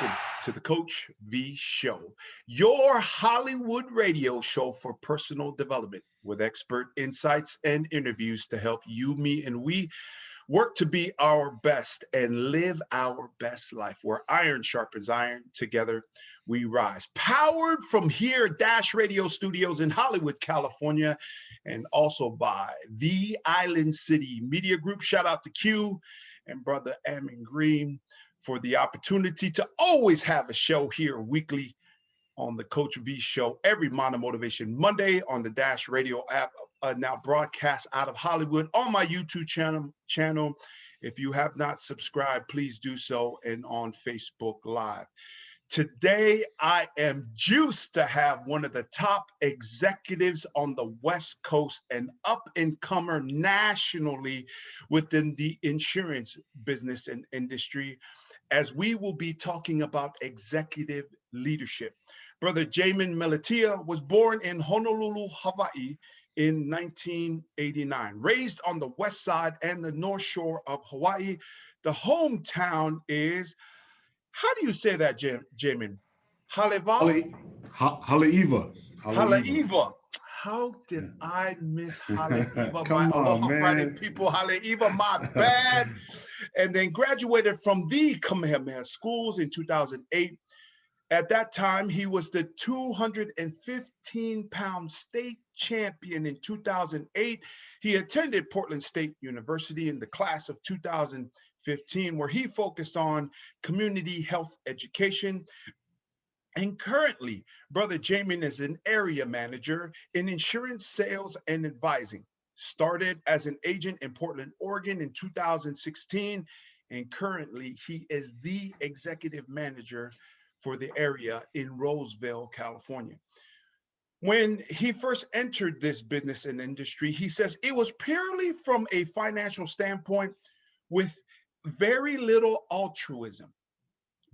Welcome to the Coach V Show, your Hollywood radio show for personal development with expert insights and interviews to help you, me, and we work to be our best and live our best life. Where iron sharpens iron, together we rise. Powered from here, Dash Radio Studios in Hollywood, California, and also by the Island City Media Group. Shout out to Q and brother Amin Green for the opportunity to always have a show here weekly on the Coach V Show every Motivation Monday on the Dash Radio app, now broadcast out of Hollywood on my YouTube channel. If you have not subscribed, please do so, and on Facebook Live. Today, I am juiced to have one of the top executives on the West Coast, an up-and-comer nationally within the insurance business and industry, as we will be talking about executive leadership. Brother Jamin Meletia was born in Honolulu, Hawaii in 1989. Raised on the west side and the north shore of Hawaii. The hometown is, how do you say that, Jamin? Haleiwa? Haleiwa. Haleiwa. How did I miss Haleiwa? Come My on, Aloha man. Friday people, Haleiwa, my bad. And then graduated from the Kamehameha Schools in 2008. At that time, he was the 215-pound state champion in 2008. He attended Portland State University in the class of 2015, where he focused on community health education. And currently, Brother Jamin is an area manager in insurance sales and advising. Started as an agent in Portland, Oregon in 2016, and currently he is the executive manager for the area in Roseville, California. When he first entered this business and industry, he says it was purely from a financial standpoint with very little altruism.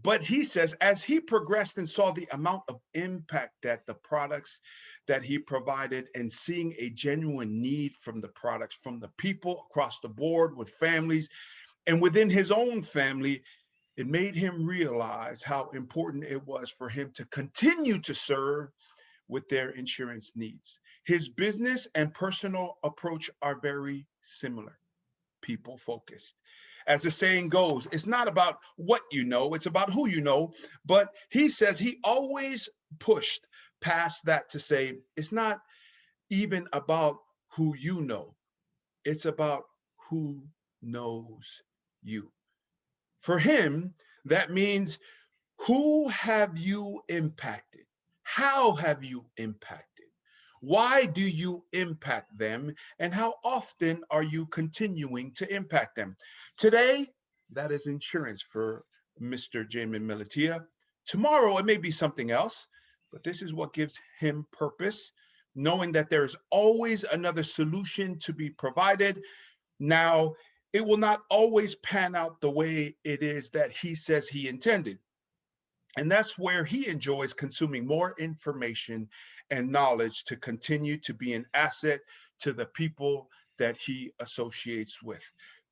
But he says, as he progressed and saw the amount of impact that the products that he provided and seeing a genuine need from the products, from the people across the board with families and within his own family, it made him realize how important it was for him to continue to serve with their insurance needs. His business and personal approach are very similar, people focused. As the saying goes, it's not about what you know, it's about who you know. But he says he always pushed past that to say, it's not even about who you know, it's about who knows you. For him, that means, who have you impacted? How have you impacted? Why do you impact them? And how often are you continuing to impact them? Today, that is insurance for Mr. Jamin Meletia. Tomorrow, it may be something else, but this is what gives him purpose, knowing that there's always another solution to be provided. Now, it will not always pan out the way it is that he says he intended. And that's where he enjoys consuming more information and knowledge to continue to be an asset to the people that he associates with.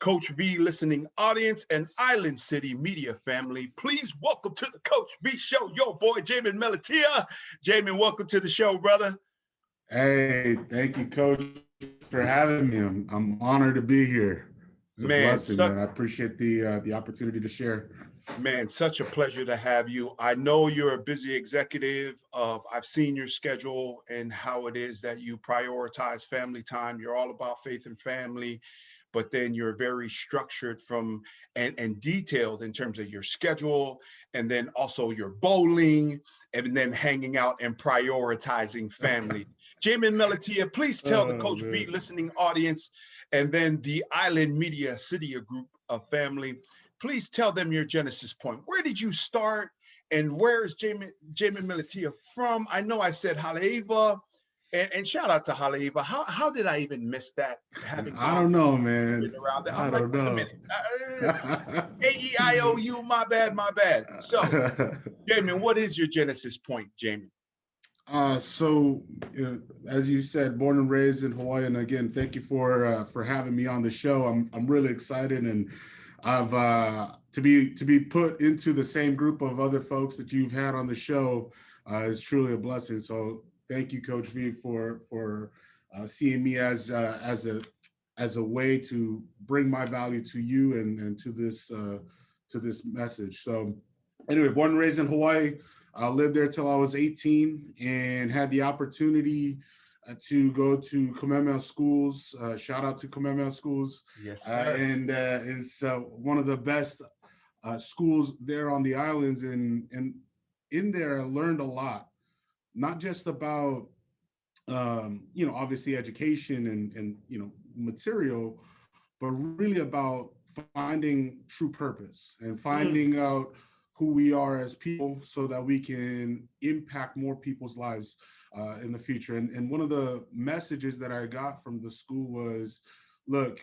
Coach V listening audience and Island City media family, please welcome to the Coach V Show, your boy, Jamin Meletia. Jamin, welcome to the show, brother. Hey, thank you, Coach, for having me. I'm honored to be here. It's a blessing, man. I appreciate the opportunity to share. Man, such a pleasure to have you. I know you're a busy executive. I've seen your schedule and how it is that you prioritize family time. You're all about faith and family, but then you're very structured and detailed in terms of your schedule, and then also your bowling, and then hanging out and prioritizing family. Jamin Meletia, please tell the Coach V listening audience, and then the Island Media City Group of family, please tell them your genesis point. Where did you start, and where is Jamin Meletia from? I know I said Haleiwa, and shout out to Haleiwa. How did I even miss that? I don't know, man. Around there. I'm I like, don't wait a know. minute. A-E-I-O-U, my bad. So, Jamin, what is your genesis point, Jamin? So, as you said, born and raised in Hawaii, and again, thank you for having me on the show. I'm really excited, and I've to be put into the same group of other folks that you've had on the show is truly a blessing. So thank you, Coach V, for seeing me as a way to bring my value to you and to this message. So anyway, born and raised in Hawaii. I lived there till I was 18 and had the opportunity to go to Kamehameha Schools. Shout out to Kamehameha Schools. Yes, sir. And it's one of the best schools there on the islands. And in there, I learned a lot, not just about, obviously education and material, but really about finding true purpose and finding out who we are as people so that we can impact more people's lives in the future. And one of the messages that I got from the school was, look,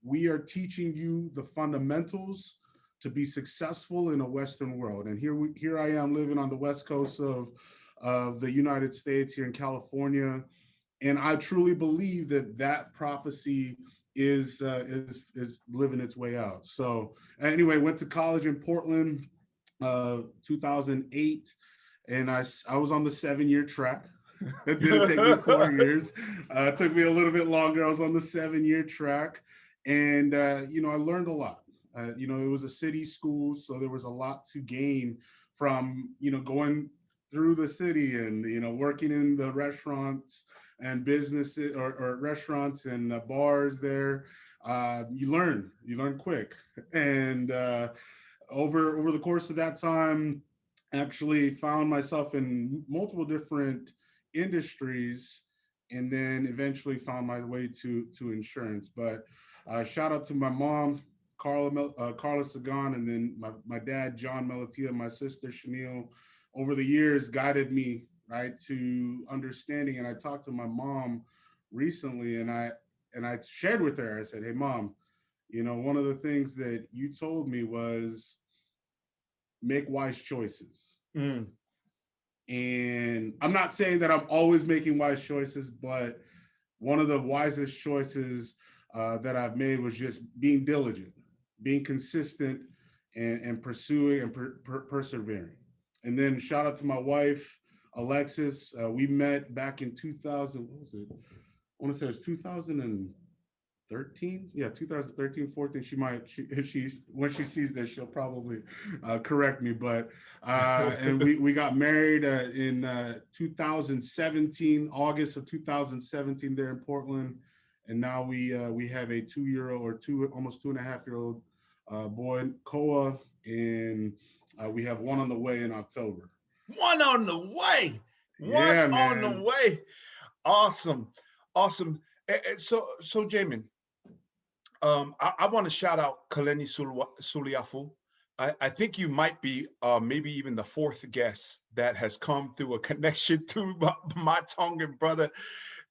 we are teaching you the fundamentals to be successful in a Western world. And here I am living on the West Coast of the United States, here in California. And I truly believe that prophecy is living its way out. So anyway, went to college in Portland, 2008, and I was on the 7-year track. It didn't take me 4 years. It took me a little bit longer. I was on the 7-year track, and I learned a lot. It was a city school, so there was a lot to gain from going through the city and working in the restaurants and businesses or restaurants and bars there. You learn quick, and over the course of that time, actually found myself in multiple different industries, and then eventually found my way to insurance. But shout out to my mom, Carla Sagan, and then my dad, Jamin Meletia, my sister, Chanel, over the years guided me right to understanding. And I talked to my mom recently, and I shared with her, I said, hey, Mom, one of the things that you told me was make wise choices. And I'm not saying that I'm always making wise choices, but one of the wisest choices that I've made was just being diligent, being consistent, and pursuing and persevering. And then shout out to my wife, Alexis. We met back in 2000. What was it? I want to say it was 2013. Yeah, 2013, 14. When she sees this, she'll probably correct me. But and we got married in 2017, August of 2017, there in Portland. And now we have a 2-year-old or almost 2.5-year-old boy, Koa, and we have one on the way in October. One on the way. One on the way. Awesome. So Jamin, I want to shout out Kaleni Suliafu. I think you might be maybe even the 4th guest that has come through a connection to my Tongan brother,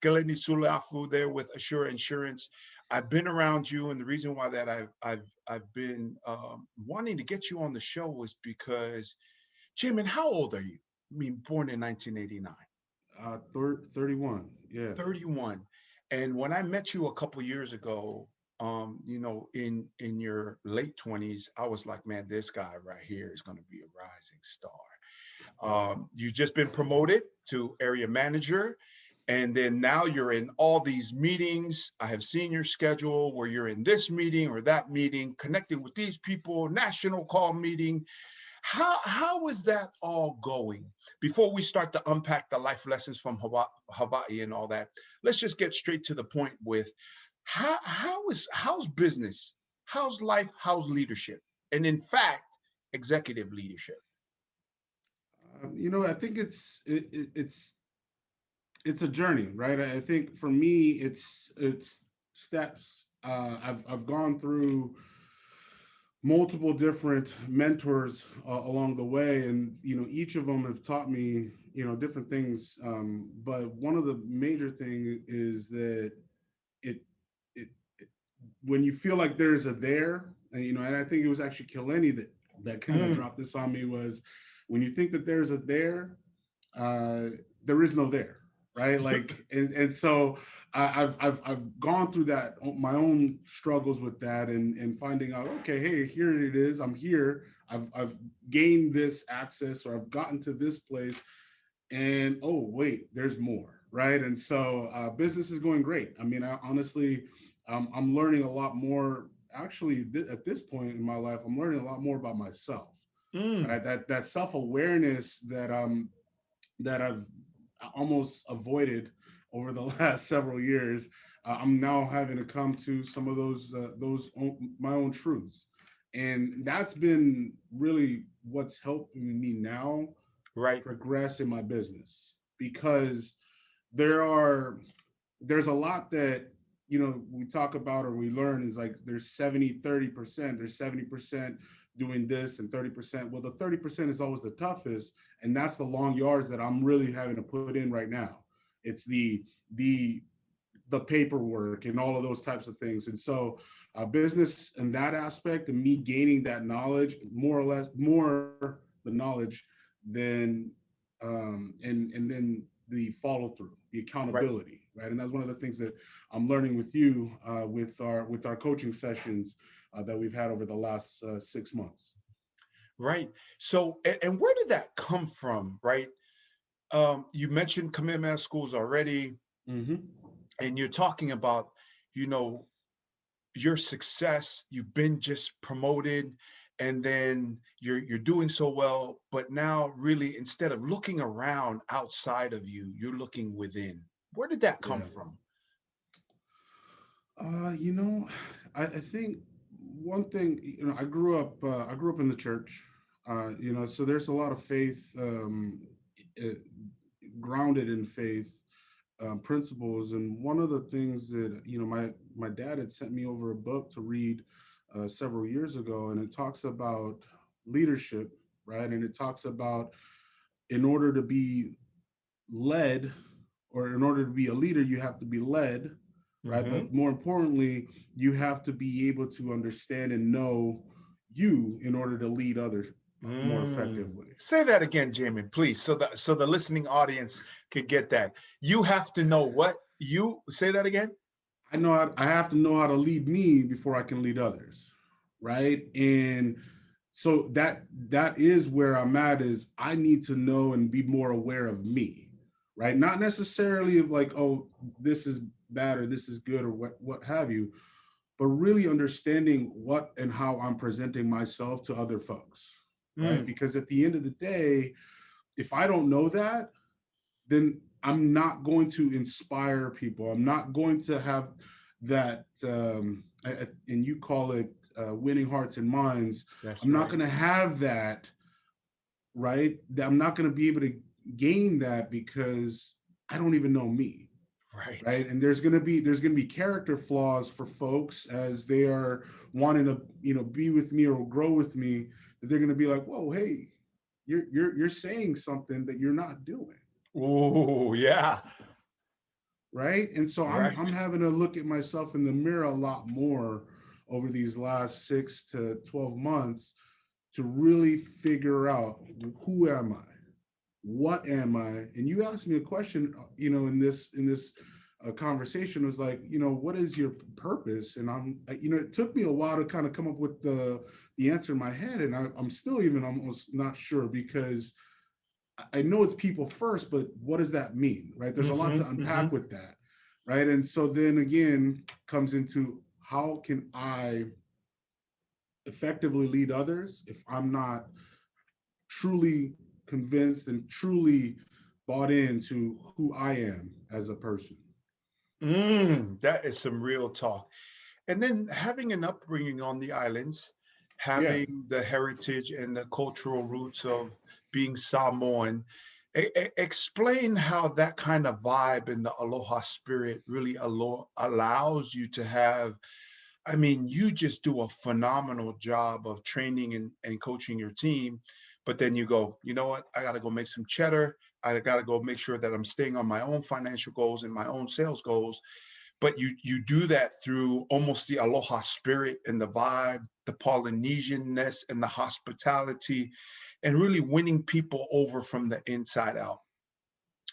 Kaleni Suliafu, there with Assure Insurance. I've been around you, and the reason why that I've been wanting to get you on the show was because, Jamin, how old are you? I mean, born in 1989. 31. Yeah. 31. And when I met you a couple years ago, in your late 20s, I was like, man, this guy right here is going to be a rising star. You've just been promoted to area manager. And then now you're in all these meetings. I have seen your schedule where you're in this meeting or that meeting, connecting with these people, national call meeting. How is that all going? Before we start to unpack the life lessons from Hawaii and all that, let's just get straight to the point with how's business, how's life, how's leadership, and in fact, executive leadership. I think it's a journey, right? I think for me, it's steps. I've gone through multiple different mentors along the way, and each of them have taught me different things. But one of the major things is that it when you feel like there's a there, and I think it was actually Killenny that kind of dropped this on me, was when you think that there's a there is no there. right? Like, and so I've gone through that, my own struggles with that, and finding out, okay, hey, here it is. I'm here. I've gained this access, or I've gotten to this place, and oh wait, there's more, right? And so business is going great. I mean, honestly, I'm learning a lot more. Actually, at this point in my life, I'm learning a lot more about myself. Mm, Right? That self awareness that I've almost avoided over the last several years. I'm now having to come to some of my own truths, and that's been really what's helping me now right. progress in my business, because there are there's a lot that, we talk about or we learn, is like there's 70-30%, there's 70% doing this and 30%. Well, the 30% is always the toughest, and that's the long yards that I'm really having to put in right now. It's the the paperwork and all of those types of things. And so business in that aspect, and me gaining that knowledge, more the knowledge than and then the follow through, the Right. accountability, right? And that's one of the things that I'm learning with you, with our coaching sessions that we've had over the last 6 months. Right. So, and where did that come from? Right. You mentioned Kamehameha Schools already, Hmm. and you're talking about, you know, your success. You've been just promoted, and then you're doing so well. But now, really, instead of looking around outside of you, you're looking within. Where did that come Yeah. from? You know, I think one thing, I grew up in the church, so there's a lot of faith, uh, grounded in faith principles. And one of the things that, my dad had sent me over a book to read several years ago, and it talks about leadership, right? And it talks about, in order to be led, or in order to be a leader, you have to be led, right? Hmm. But more importantly, you have to be able to understand and know you in order to lead others more effectively. Say that again, Jamin, please, so the listening audience could get that. You have to know what you say that again. I have to know how to lead me before I can lead others, right? And so that is where I'm at, is I need to know and be more aware of me, right? Not necessarily of like, oh, this is bad or this is good or what have you, but really understanding what and how I'm presenting myself to other folks, right? Mm, Because at the end of the day, if I don't know that, then I'm not going to inspire people. I'm not going to have that, and you call it winning hearts and minds. that's I'm not right. going to have that, right? I'm not going to be able to gain that because I don't even know me, Right. right? And there's going to be character flaws for folks as they are wanting to, be with me or grow with me, that they're going to be like, whoa, hey, you're saying something that you're not doing, Oh, yeah. right? And so I'm Right. having to look at myself in the mirror a lot more over these last 6 to 12 months, to really figure out, who am I, what am I? And you asked me a question, in this conversation, was like, what is your purpose? And it took me a while to kind of come up with the answer in my head, and I'm still even almost not sure, because I know it's people first, but what does that mean, right? There's a lot Hmm. to unpack Hmm. with that, right? And so then again comes into, how can I effectively lead others if I'm not truly convinced and truly bought into who I am as a person? That is some real talk. And then having an upbringing on the islands, Yeah, having the heritage and the cultural roots of being Samoan, explain how that kind of vibe and the aloha spirit really allows you to have. I mean, you just do a phenomenal job of training and coaching your team, but then you go, you know what? I got to go make some cheddar. I got to go make sure that I'm staying on my own financial goals and my own sales goals. But you do that through almost the aloha spirit and the vibe, the Polynesianness and the hospitality, and really winning people over from the inside out.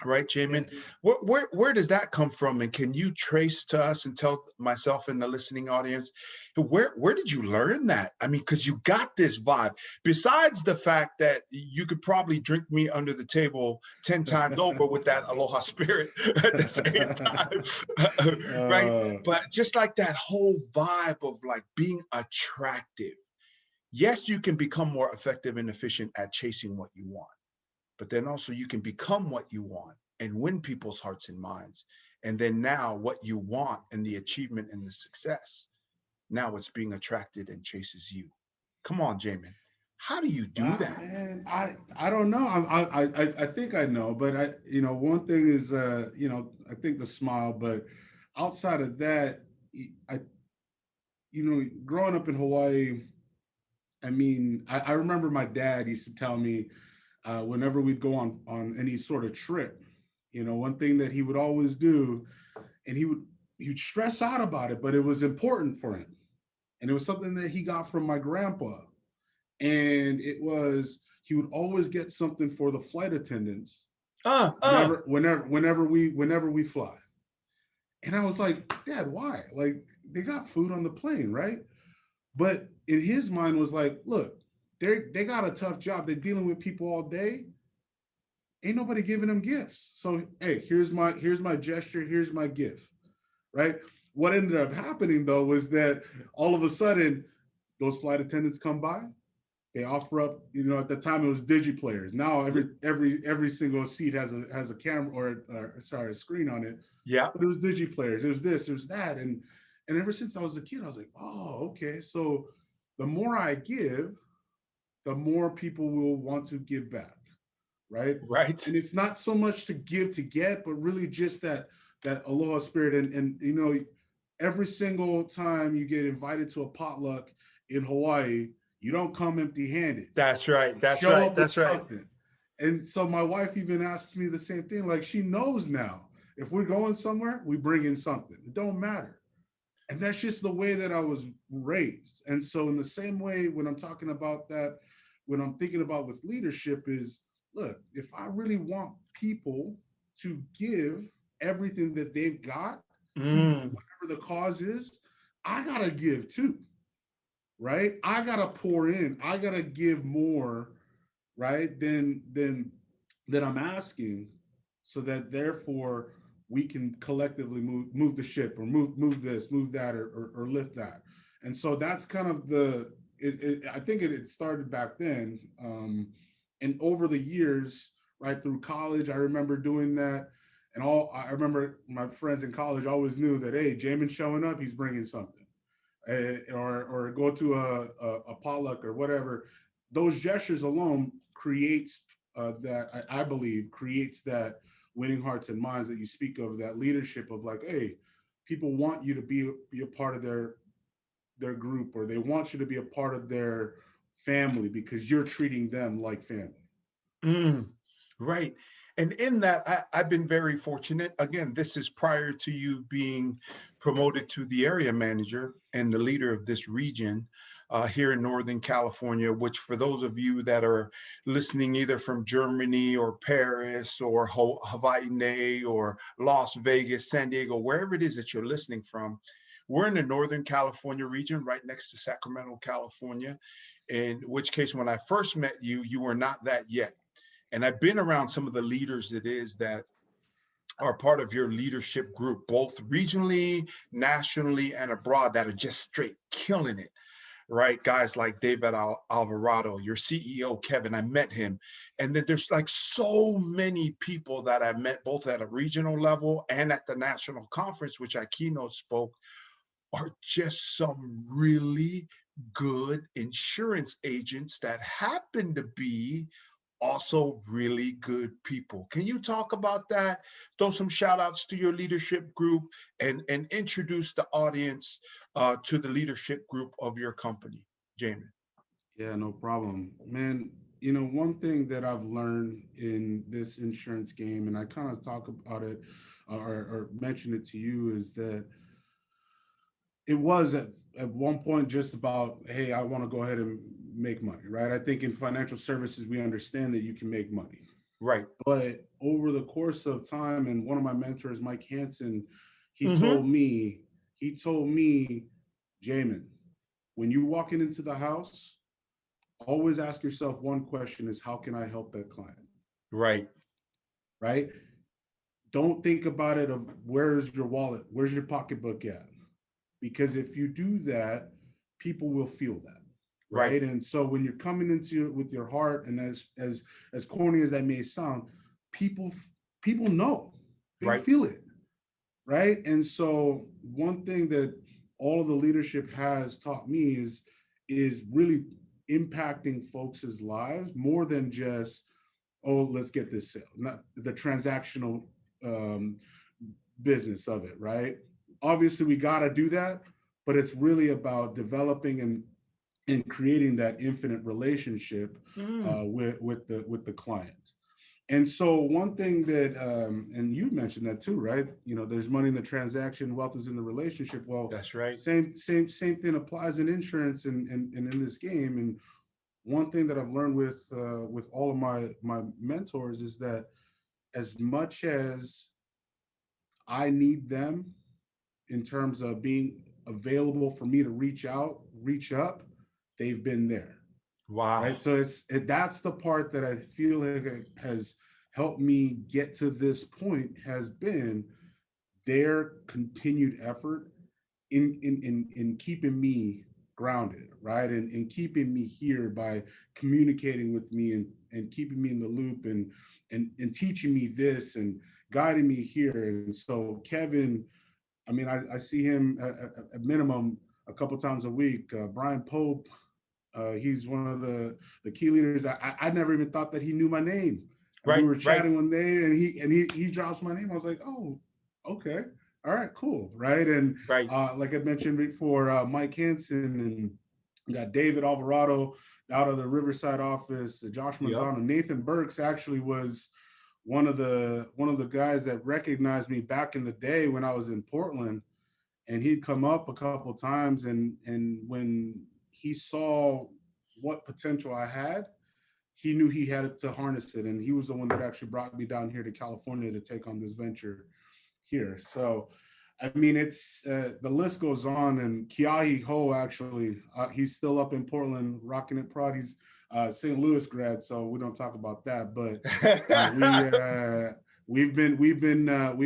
Right, Jamin? Where does that come from? And can you trace to us and tell myself and the listening audience, where did you learn that? I mean, because you got this vibe. Besides the fact that you could probably drink me under the table 10 times over with that aloha spirit at the same time. Right? uh, But just like that whole vibe of like being attractive. Yes, you can become more effective and efficient at chasing what you want, but then also you can become what you want and win people's hearts and minds. And then now what you want and the achievement and the success, now it's being attracted and chases you. Come on, Jamin. How do you do Wow, that? man, I don't know. I think I know, but one thing is I think the smile, but outside of that, I growing up in Hawaii, I mean, I remember my dad used to tell me whenever we'd go on any sort of trip, one thing that he would always do, and he'd stress out about it, but it was important for him, and it was something that he got from my grandpa, and it was he would always get something for the flight attendants Uh, uh. whenever we fly. And I was like, Dad, why? Like, they got food on the plane, right? But in his mind was like, look, they got a tough job. They're dealing with people all day. Ain't nobody giving them gifts. So hey, here's my gesture, here's my gift, right? What ended up happening though was that all of a sudden those flight attendants come by, they offer up, at the time it was digiplayers. Now every single seat has a camera or a screen on it. Yeah, But it was digiplayers. It was this, it was that, and ever since I was a kid, I was like, oh, okay. So the more I give, the more people will want to give back, right? right. And it's not so much to give to get, but really just that aloha spirit. And every single time you get invited to a potluck in Hawaii, you don't come empty-handed. That's right. That's Show right. up with That's right. something. And so my wife even asks me the same thing. Like, she knows now. If we're going somewhere, we bring in something. It don't matter. And that's just the way that I was raised. And so in the same way, when I'm talking about that, when I'm thinking about with leadership is, look, if I really want people to give everything that they've got to Mm, whatever the cause is, I gotta give too, right? I gotta pour in. I gotta give more, right? Than I'm asking, so that therefore we can collectively move the ship, or move this, move that, or lift that. And so that's kind of I think it started back then, and over the years, right through college, I remember doing that. And I remember my friends in college always knew that, hey, Jamin showing up, he's bringing something, or go to a potluck or whatever. Those gestures alone creates I believe creates that winning hearts and minds that you speak of, that leadership of like, hey, people want you to be a part of their group, or they want you to be a part of their family because you're treating them like family. mm. Right. And in that, I've been very fortunate. Again, this is prior to you being promoted to the area manager and the leader of this region here in Northern California, which for those of you that are listening either from Germany or Paris or Hawaii or Las Vegas, San Diego, wherever it is that you're listening from, we're in the Northern California region, right next to Sacramento, California. In which case, when I first met you, you were not that yet. And I've been around some of the leaders that are part of your leadership group, both regionally, nationally, and abroad, that are just straight killing it, right? Guys like David Alvarado, your CEO, Kevin, I met him. And then there's like so many people that I met both at a regional level and at the national conference, which I keynote spoke, are just some really good insurance agents that happen to be also really good people. Can you talk about that? Throw some shout outs to your leadership group, and introduce the audience to the leadership group of your company, Jamin. Yeah, no problem, man. One thing that I've learned in this insurance game, and I kind of talk about it, or mention it to you, is that it was at one point just about, hey, I want to go ahead and make money, right? I think in financial services we understand that you can make money, Right. But over the course of time, and one of my mentors, Mike Hansen, he Mm-hmm. told me, he told me, Jamin, when you're walking into the house, always ask yourself one question: is how can I help that client? Right. Right? Don't think about it of where's your wallet, where's your pocketbook at? Because if you do that, people will feel that. Right. Right. And so when you're coming into it with your heart, and as corny as that may sound, people people know, they Right. feel it. Right. And so one thing that all of the leadership has taught me is really impacting folks' lives more than just, oh, let's get this sale, not the transactional um, business of it, right? Obviously, we got to do that, but it's really about developing and creating that infinite relationship Mm. with the client. And so one thing that, and you mentioned that too, right? There's money in the transaction, wealth is in the relationship. Well, That's right. same thing applies in insurance and in this game. And one thing that I've learned with all of my mentors is that as much as I need them in terms of being available for me to reach out, reach up, they've been there, Wow. right? So that's the part that I feel like it has helped me get to this point, has been their continued effort in keeping me grounded, right? And keeping me here by communicating with me and keeping me in the loop and teaching me this and guiding me here. And so Kevin, I mean, I see him at minimum a couple times a week. Brian Pope, he's one of the key leaders. I never even thought that he knew my name. And we Right. were Right. chatting one day, and he drops my name. I was like, oh, okay, all right, cool, right? And Right. like I mentioned before, Mike Hansen, and we got David Alvarado out of the Riverside office. Josh Yep. Manzano, Nathan Burks actually was one of the guys that recognized me back in the day when I was in Portland, and he'd come up a couple of times, and when he saw what potential I had, he knew he had to harness it, and he was the one that actually brought me down here to California to take on this venture here. So I mean, it's the list goes on. And Kiahi Ho, actually, he's still up in Portland rocking it prod. He's St. Louis grad, so we don't talk about that. But we've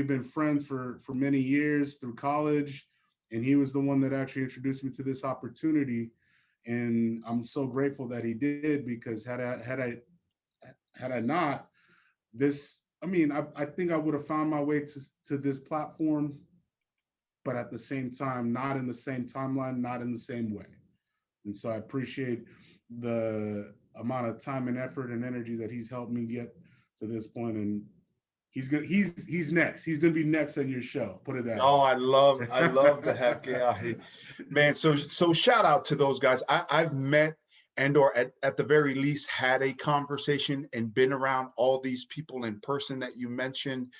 been friends for many years through college, and he was the one that actually introduced me to this opportunity. And I'm so grateful that he did, because had I not, this, I mean, I think I would have found my way to this platform, but at the same time, not in the same timeline, not in the same way. And so I appreciate the amount of time and effort and energy that he's helped me get to this point. And he's next. He's gonna be next on your show. Put it that Oh, way. I love the heck yeah, man. So shout out to those guys. I've met and or at the very least had a conversation and been around all these people in person that you mentioned.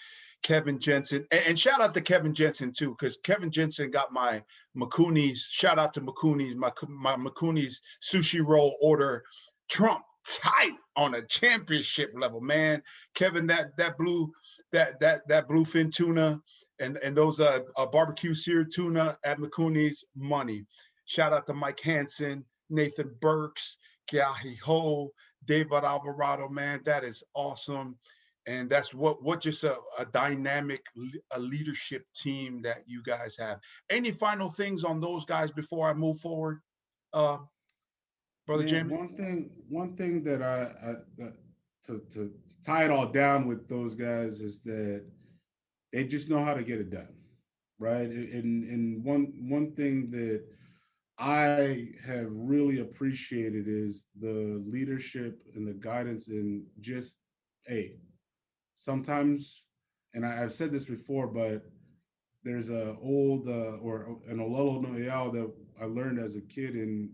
Kevin Jensen, and shout out to Kevin Jensen too, because Kevin Jensen got my Makuni's. Shout out to Makuni's, my Makuni's sushi roll order trump tight on a championship level, man. Kevin, that bluefin tuna and those barbecue seared tuna at Makuni's, money. Shout out to Mike Hansen, Nathan Burks, Kiahi Ho, David Alvarado, man. That is awesome. And that's what just a dynamic leadership team that you guys have. Any final things on those guys before I move forward, uh, brother Man, Jamin? one thing that that to tie it all down with those guys is that they just know how to get it done, right? And one thing that I have really appreciated is the leadership and the guidance, and just, hey, sometimes, and I've said this before, but there's a old or an olelo noeau that I learned as a kid in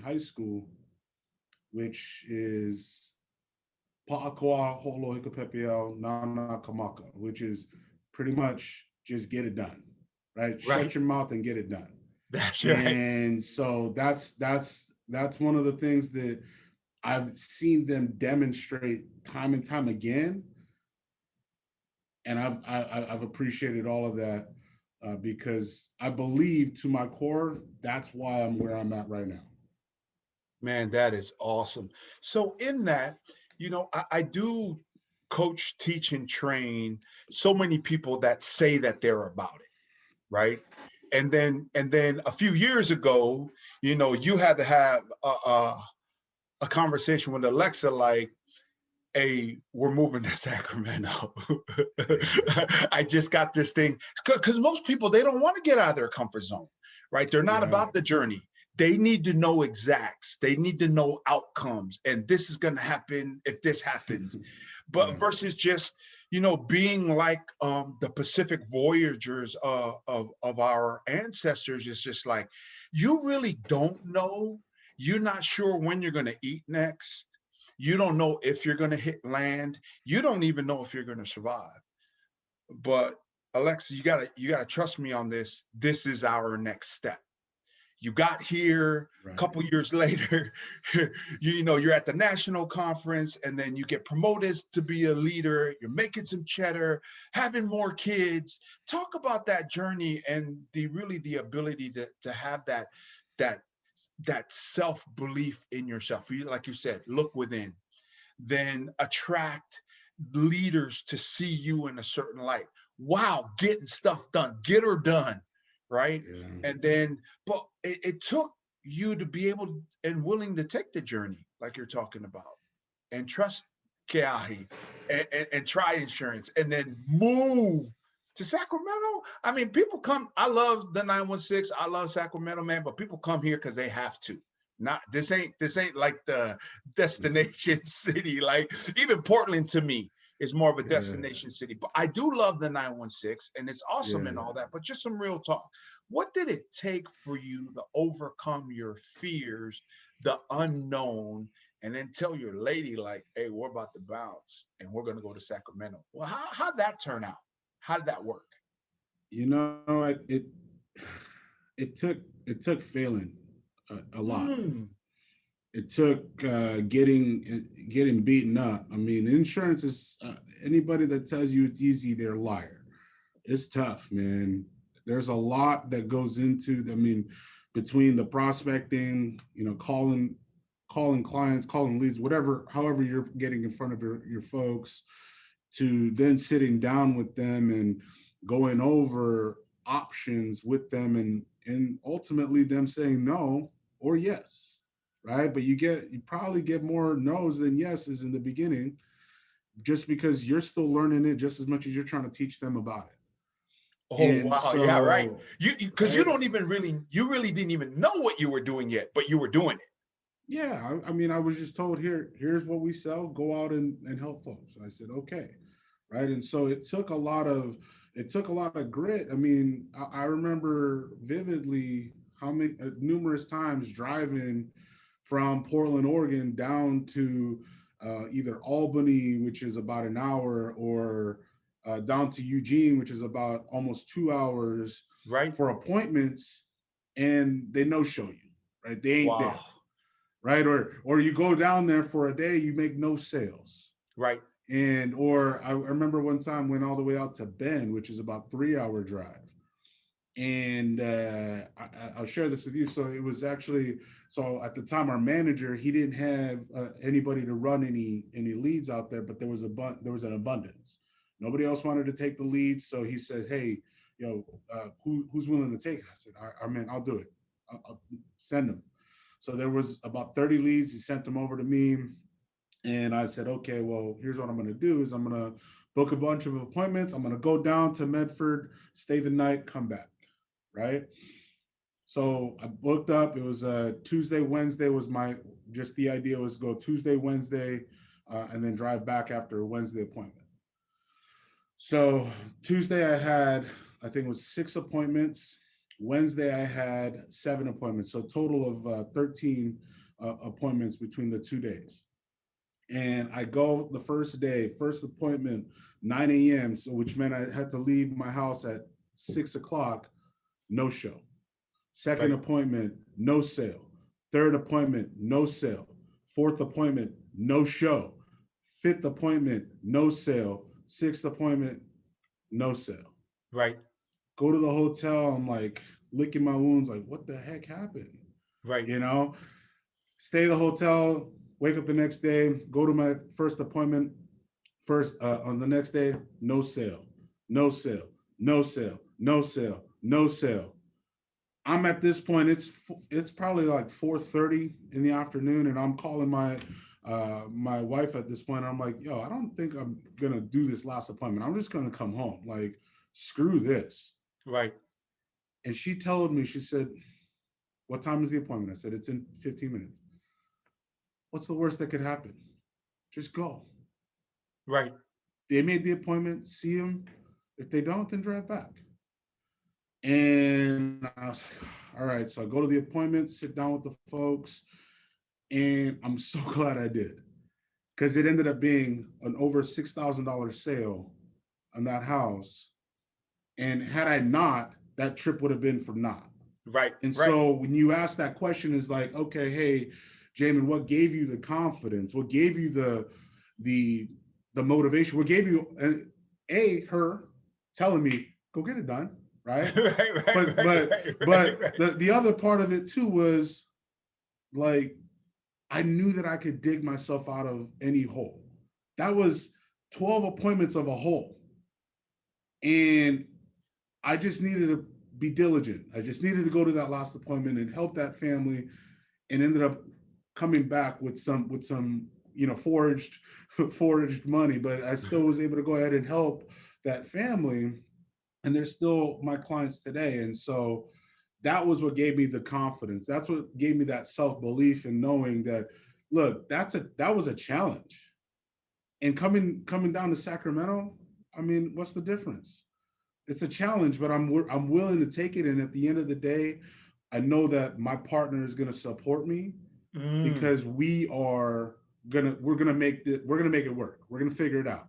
high school, which is Pa'akoa holo hikapepeau nana kamaka, which is pretty much just get it done, right? Right. Shut your mouth and get it done. That's right. And so that's one of the things that I've seen them demonstrate time and time again, and I've appreciated all of that because I believe to my core that's why I'm where I'm at right now. Man, that is awesome. So in that, I do coach, teach, and train so many people that say that they're about it, right? And then a few years ago, you had to have a conversation with Alexa like, hey, we're moving to Sacramento. I just got this thing. Because most people, they don't want to get out of their comfort zone, right? They're not Yeah. about the journey. They need to know exacts. They need to know outcomes. And this is going to happen if this happens. But Yeah. versus just, being like the Pacific Voyagers of our ancestors, is just like, you really don't know. You're not sure when you're going to eat next. You don't know if you're going to hit land. You don't even know if you're going to survive. But Alexa, you gotta trust me on this. This is our next step. You got here a Right. couple years later, you're at the national conference, and then you get promoted to be a leader. You're making some cheddar, having more kids. Talk about that journey and the ability to have that that self-belief in yourself. You, like you said, look within, then attract leaders to see you in a certain light. Wow, getting stuff done, get her done, right? Yeah. And then, but it took you to be able and willing to take the journey, like you're talking about, and trust Keahi, and try insurance, and then move to Sacramento. I mean, people come. I love the 916. I love Sacramento, man. But people come here because they have to. Not this ain't like the destination city. Like even Portland to me is more of a Yeah. destination city. But I do love the 916, and it's awesome and Yeah. all that. But just some real talk. What did it take for you to overcome your fears, the unknown, and then tell your lady like, "Hey, we're about to bounce, and we're gonna go to Sacramento"? Well, how'd that turn out? How did that work? You know, it took failing a lot. Mm, It took getting beaten up. I mean, insurance is anybody that tells you it's easy, they're a liar. It's tough, man. There's a lot that goes into. I mean, between the prospecting, calling clients, calling leads, whatever, however you're getting in front of your folks, to then sitting down with them and going over options with them, and ultimately them saying no or yes, right? But you probably get more no's than yeses in the beginning, just because you're still learning it just as much as you're trying to teach them about it. oh And wow, yeah, right. so, You because you right, don't even you really didn't even know what you were doing yet, but you were doing it. yeah, I mean, I was just told, here's what we sell, go out and help folks. I said, okay, right. And so it took a lot of grit. I mean, I remember vividly how many numerous times driving from Portland, Oregon down to either Albany, which is about an hour, or down to Eugene, which is about almost 2 hours Right? for appointments, and they no show you, right? They ain't Wow. there, right? Or you go down there for a day, you make no sales. Right. And or I remember one time went all the way out to Bend, which is about 3 hour drive. And I'll share this with you. So it was actually, so at the time our manager, he didn't have anybody to run any leads out there, but there was an abundance. Nobody else wanted to take the leads, so he said, "Hey, who's willing to take it?" I said, "I mean, I'll do it. I'll send them." So there was about 30 leads. He sent them over to me, and I said, "Okay, well, here's what I'm going to do: is I'm going to book a bunch of appointments. I'm going to go down to Medford, stay the night, come back." Right. So I booked up. It was Tuesday, Wednesday was just the idea was go Tuesday, Wednesday, and then drive back after a Wednesday appointment. So Tuesday I think it was 6 appointments. Wednesday I had 7 appointments. So a total of 13 appointments between the 2 days. And I go the first day, first appointment, 9 a.m. So which meant I had to leave my house at 6 o'clock, no show. Second Right. appointment, no sale. Third appointment, no sale. Fourth appointment, no show. Fifth appointment, no sale. Sixth appointment, no sale. Right. Go to the hotel, I'm like licking my wounds, like, what the heck happened? Right. You know, stay at the hotel, wake up the next day, go to my first appointment. First, on the next day, no sale, no sale, no sale, no sale, no sale. I'm at this point, it's probably like 4:30 in the afternoon, and I'm calling my wife at this point. I'm like, yo, I don't think I'm gonna do this last appointment. I'm just gonna come home. Like, screw this. Right. And she told me, she said, what time is the appointment? I said, it's in 15 minutes. What's the worst that could happen? Just go. Right. They made the appointment, see them. If they don't, then drive back. And I was like, all right. So I go to the appointment, sit down with the folks, and I'm so glad I did, because it ended up being an over $6,000 sale on that house. And had I not, that trip would have been for naught. Right. And Right. so when you ask that question, is like, okay, hey, Jamin, what gave you the confidence? What gave you the motivation? What gave you her telling me, go get it done, right? Right. But the other part of it too was like, I knew that I could dig myself out of any hole. That was 12 appointments of a hole. And I just needed to be diligent. I just needed to go to that last appointment and help that family, and ended up coming back with some foraged money, but I still was able to go ahead and help that family, and they're still my clients today. And so that was what gave me the confidence. That's what gave me that self-belief in knowing that, look, that was a challenge. And coming down to Sacramento, I mean, what's the difference? It's a challenge, but I'm willing to take it. And at the end of the day, I know that my partner is going to support me, because we're gonna make it work. We're gonna figure it out.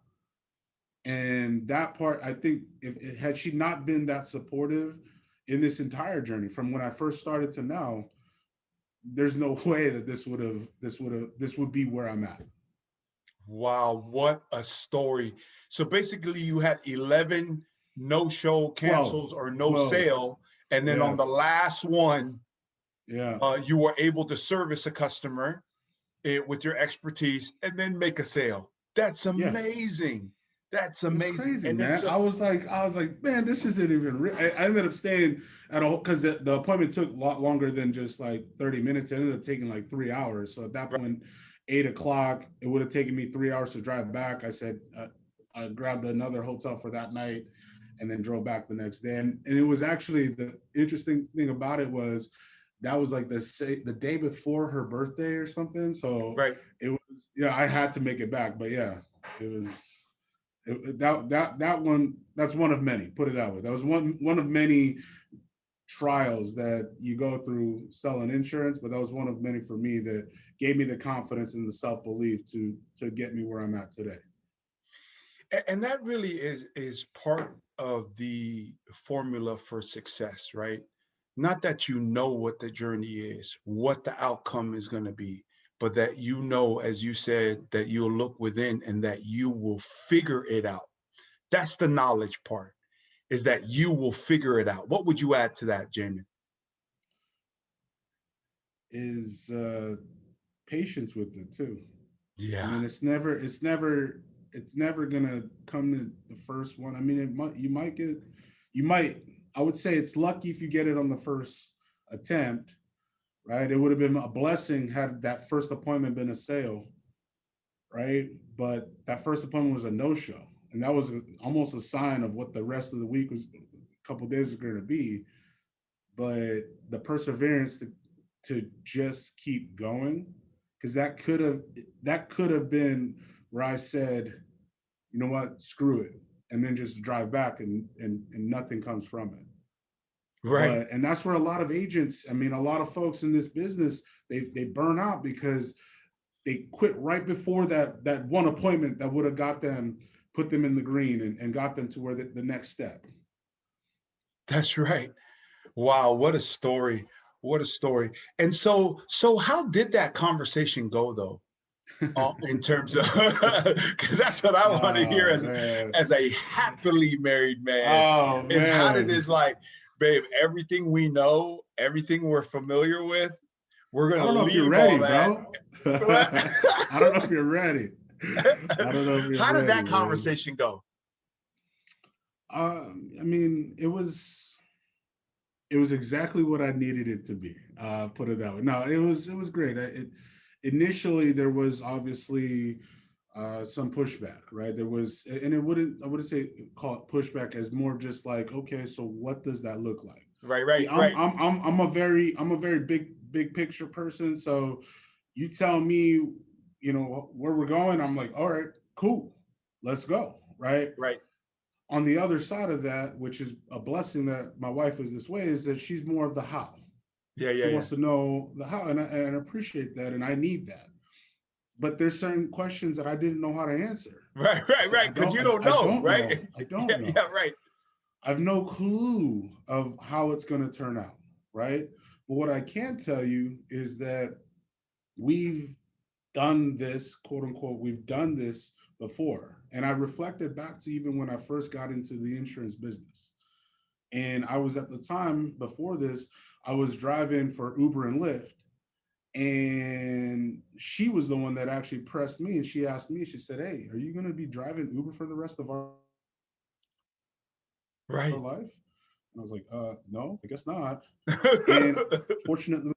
And that part, I think, if had she not been that supportive in this entire journey from when I first started to now, there's no way that this would be where I'm at. Wow, what a story. So basically you had 11 no-show cancels or no 12. sale. And then on Yeah. the last one, Yeah. you were able to service a customer with your expertise and then make a sale. That's Yeah. amazing. That's It's amazing. crazy, And man. I was like, man, this isn't even real. I ended up staying at a, because the appointment took a lot longer than just like 30 minutes. It ended up taking like 3 hours. So at that point, 8 o'clock, it would have taken me 3 hours to drive back. I said, I grabbed another hotel for that night and then drove back the next day. And it was actually, the interesting thing about it was, that was like the day before her birthday or something. So it was, I had to make it back. But yeah, it was. That one, that's one of many, put it that way. That was one of many trials that you go through selling insurance, but that was one of many for me that gave me the confidence and the self-belief to get me where I'm at today. And that really is part of the formula for success, right? Not that you know what the journey is, what the outcome is going to be, but that you know, as you said, that you'll look within and that you will figure it out. That's the knowledge part, is that you will figure it out. What would you add to that, Jamin? Is patience with it too. Yeah. I mean, it's never gonna come to the first one. I mean, I would say it's lucky if you get it on the first attempt, right? It would have been a blessing had that first appointment been a sale, right? But that first appointment was a no-show, and that was almost a sign of what the rest of the week was, a couple of days was going to be. But the perseverance to just keep going, because that could have been where I said, you know what, screw it, and then just drive back and nothing comes from it. Right. And that's where a lot of agents, I mean, a lot of folks in this business, they burn out because they quit right before that one appointment that would have put them in the green and got them to where the next step. That's right. Wow, what a story. What a story. And so how did that conversation go though? In terms of, because that's what I want to hear Oh man. as a happily married man, Oh is how did man. this, like, babe, everything we know, everything we're familiar with, we're I gonna don't know if you're leave all ready, that. bro. What? I don't know if you're ready. I don't know if you're How did ready, that man. conversation go? I mean, it was exactly what I needed it to be. Put it that way. No, it was great. Initially there was obviously some pushback, right? There was, and I wouldn't say call it pushback as more just like, okay, so what does that look like? Right, See, right, right. I'm a very big picture person. So you tell me, where we're going. I'm like, all right, cool, let's go, right? Right. On the other side of that, which is a blessing that my wife is this way, is that she's more of the how. Yeah, yeah, She yeah. wants to know the how, and I appreciate that, and I need that. But there's certain questions that I didn't know how to answer. Right, I right, said, right. Because you don't I know, don't right? know. I don't Yeah, know. yeah, right. I have no clue of how it's going to turn out, right? But what I can tell you is that we've done this, quote unquote, we've done this before. And I reflected back to even when I first got into the insurance business. And I was at the time before this, I was driving for Uber and Lyft. And she was the one that actually pressed me. And she asked me, she said, "Hey, are you going to be driving Uber for the rest of our Right. life?" And I was like, no, I guess not. And fortunately,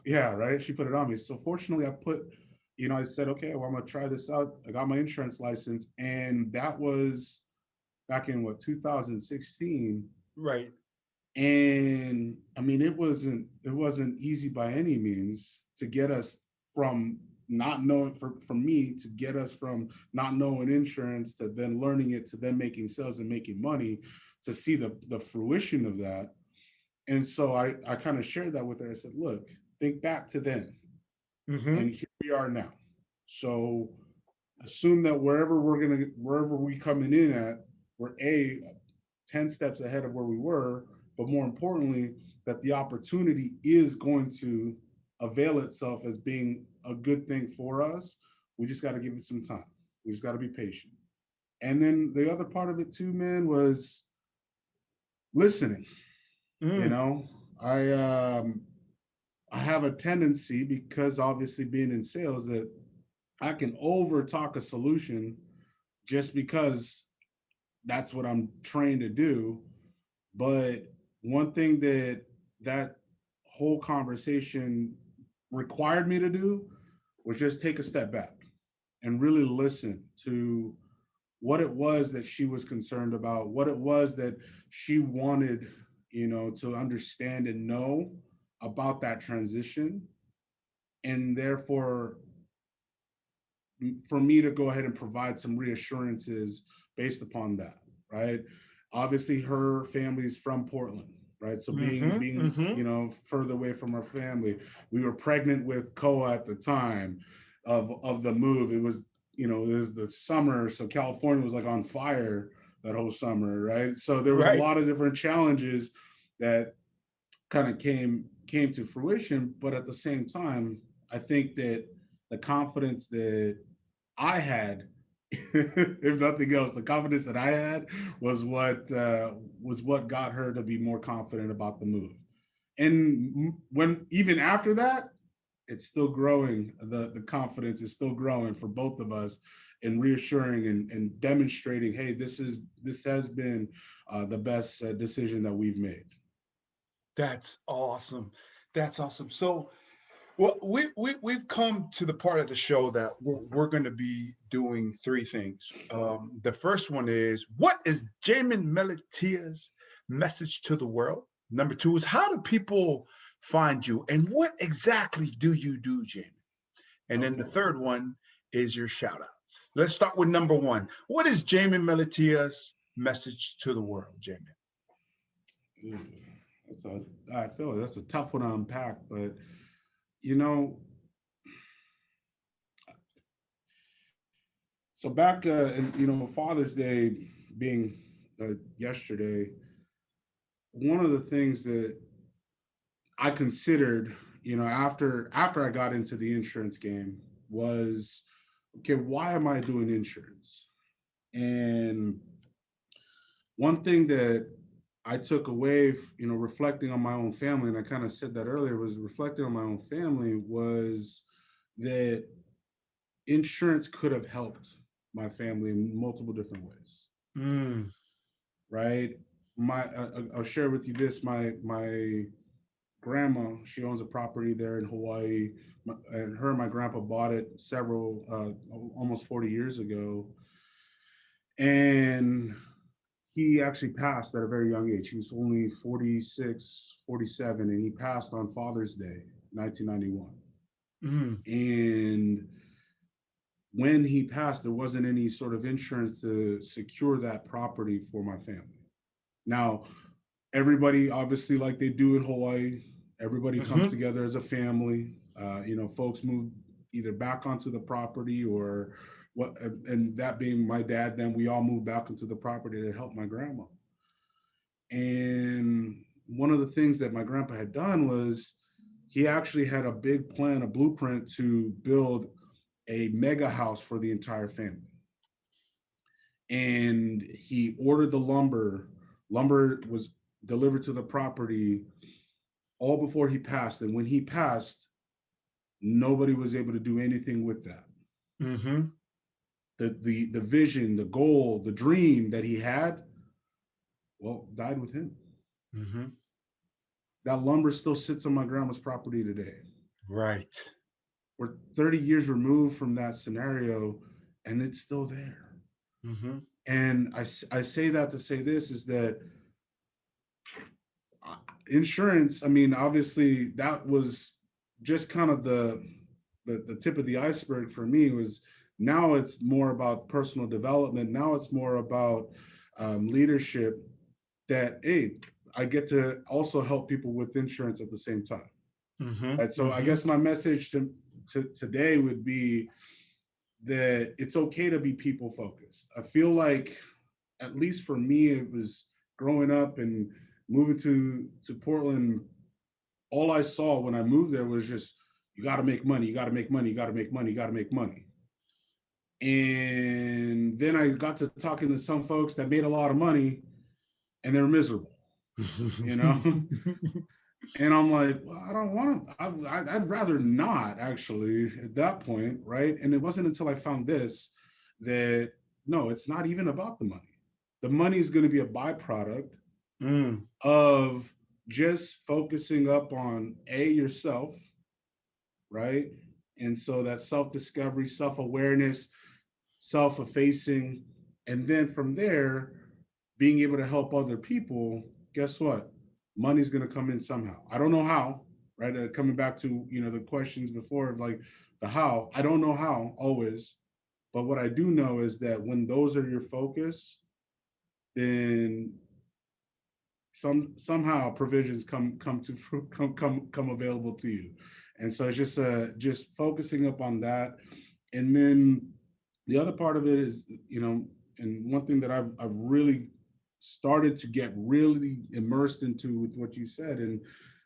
yeah, right. She put it on me. So fortunately, I said, okay, well, I'm gonna try this out. I got my insurance license, and that was back in what 2016. Right. And I mean, it wasn't easy by any means to get us from not knowing for me to get us from not knowing insurance to then learning it to then making sales and making money to see the fruition of that. And so I kind of shared that with her. I said, look, think back to then, Mm-hmm. and here we are now. So assume that wherever we coming in at, we're 10 steps ahead of where we were, but more importantly, that the opportunity is going to avail itself as being a good thing for us. We just got to give it some time. We just got to be patient. And then the other part of it too, man, was listening. You Mm. know, I um I have a tendency, because obviously being in sales, that I can over talk a solution just because that's what I'm trained to do. But one thing that whole conversation required me to do was just take a step back and really listen to what it was that she was concerned about, what it was that she wanted, to understand and know about that transition. And therefore, for me to go ahead and provide some reassurances based upon that, right? Obviously, her family's from Portland, right? So being Mm-hmm. being Mm-hmm. further away from our family, we were pregnant with Koa at the time of the move. It was the summer, so California was like on fire that whole summer, right? So there was a Right. lot of different challenges that kind of came to fruition. But at the same time, I think that the confidence that I had, if nothing else, the confidence that I had was what got her to be more confident about the move. And when even after that, it's still growing. The confidence is still growing for both of us, and reassuring and demonstrating, hey, this has been the best decision that we've made. That's awesome. That's awesome. So, well, we've come to the part of the show that we're going to be doing three things. The first one is, what is Jamin Meletia's message to the world? Number two is, how do people find you, and what exactly do you do, Jamin? And then the Okay. third one is your shout outs. Let's start with number one. What is Jamin Meletia's message to the world, Jamin? Mm, I feel like that's a tough one to unpack, but you know, so back, and Father's Day being yesterday, one of the things that I considered, after I got into the insurance game was, okay, why am I doing insurance? And one thing that I took away, reflecting on my own family, and I kind of said that earlier, was reflecting on my own family, was that insurance could have helped my family in multiple different ways. Mm. Right? I'll share with you this. My grandma, she owns a property there in Hawaii, and her and my grandpa bought it almost 40 years ago. And he actually passed at a very young age. He was only 46, 47, and he passed on Father's Day, 1991. Mm. And when he passed, there wasn't any sort of insurance to secure that property for my family. Now, everybody, obviously, like they do in Hawaii, everybody comes Mm-hmm. together as a family. Folks move either back onto the property or what, and that being my dad, then we all moved back into the property to help my grandma. And one of the things that my grandpa had done was he actually had a big plan, a blueprint to build a mega house for the entire family. And he ordered the lumber. Lumber was delivered to the property all before he passed. And when he passed, nobody was able to do anything with that. Mm-hmm. The vision, the goal, the dream that he had, well, died with him. Mm-hmm. That lumber still sits on my grandma's property today. Right. We're 30 years removed from that scenario, and it's still there. Mm-hmm. And I say that to say this is that insurance, I mean, obviously that was just kind of the tip of the iceberg for me. Was now it's more about personal development. Now it's more about leadership, that, hey, I get to also help people with insurance at the same time. Mm-hmm. Right. So I Mm-hmm. guess my message to today would be that it's okay to be people focused. I feel like, at least for me, it was growing up and moving to Portland. All I saw when I moved there was just, you got to make money, you got to make money, you got to make money, you got to make money. And then I got to talking to some folks that made a lot of money and they're miserable, you know? And I'm like, well, I don't want to, I'd rather not, actually, at that point, right? And it wasn't until I found this that, no, it's not even about the money. The money is going to be a byproduct Mm. of just focusing up on yourself, right? And so that self-discovery, self-awareness, self-effacing, and then from there, being able to help other people. Guess what? Money's going to come in somehow. I don't know how, right? Coming back to, the questions before of like the how, I don't know how always, but what I do know is that when those are your focus, then somehow provisions come available to you. And so it's just focusing up on that. And then the other part of it is, and one thing that I've really started to get really immersed into with what you said, and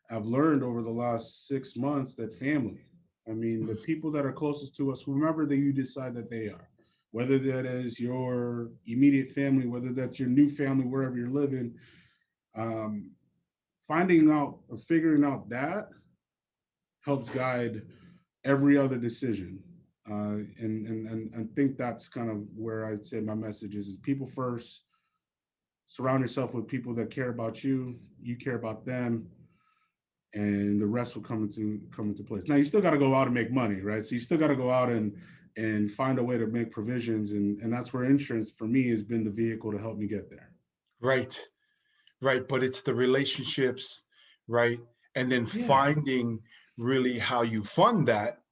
I've learned over the last 6 months, that family, I mean, the people that are closest to us, whomever that you decide that they are, whether that is your immediate family, whether that's your new family, wherever you're living, um, finding out or figuring out that helps guide every other decision. And think that's kind of where I'd say my message is people first. Surround yourself with people that care about you. You care about them, and the rest will come into place. Now you still got to go out and make money, right? So you still got to go out and find a way to make provisions, and that's where insurance for me has been the vehicle to help me get there. Right. Right. But it's the relationships, right? And then Yeah. finding really how you fund that,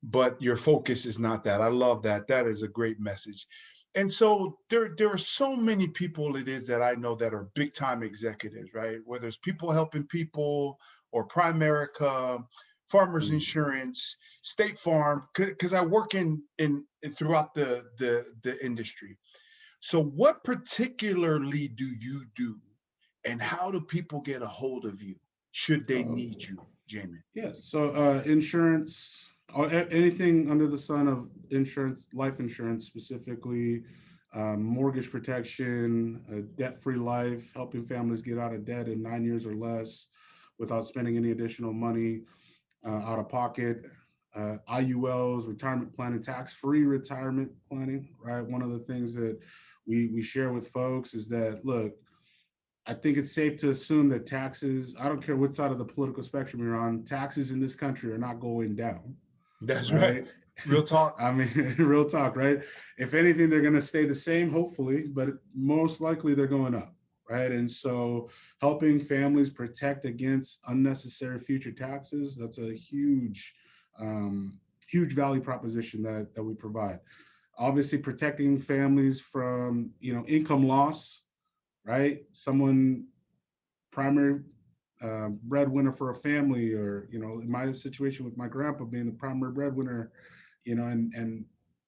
but your focus is not that. I love that. That is a great message. And so there are so many people it is that I know that are big time executives, right? Whether it's people helping people or Primerica, Farmers Mm. Insurance, State Farm, because I work in throughout the industry. So what particularly do you do, and how do people get a hold of you, should they So need you, Jamin? yes, so insurance, anything under the sun of insurance, life insurance specifically, mortgage protection, debt-free life, helping families get out of debt in 9 years or less without spending any additional money out of pocket. IULs, retirement planning, tax-free retirement planning, right? One of the things that we share with folks is that, look, I think it's safe to assume that taxes, I don't care what side of the political spectrum you're on, taxes in this country are not going down, That's right. right? Real talk. I mean, real talk, right? If anything, they're going to stay the same, hopefully, but most likely they're going up, right? And so helping families protect against unnecessary future taxes, that's a huge value proposition that we provide. Obviously, protecting families from, income loss, right? Someone primary breadwinner for a family, or in my situation with my grandpa being the primary breadwinner, and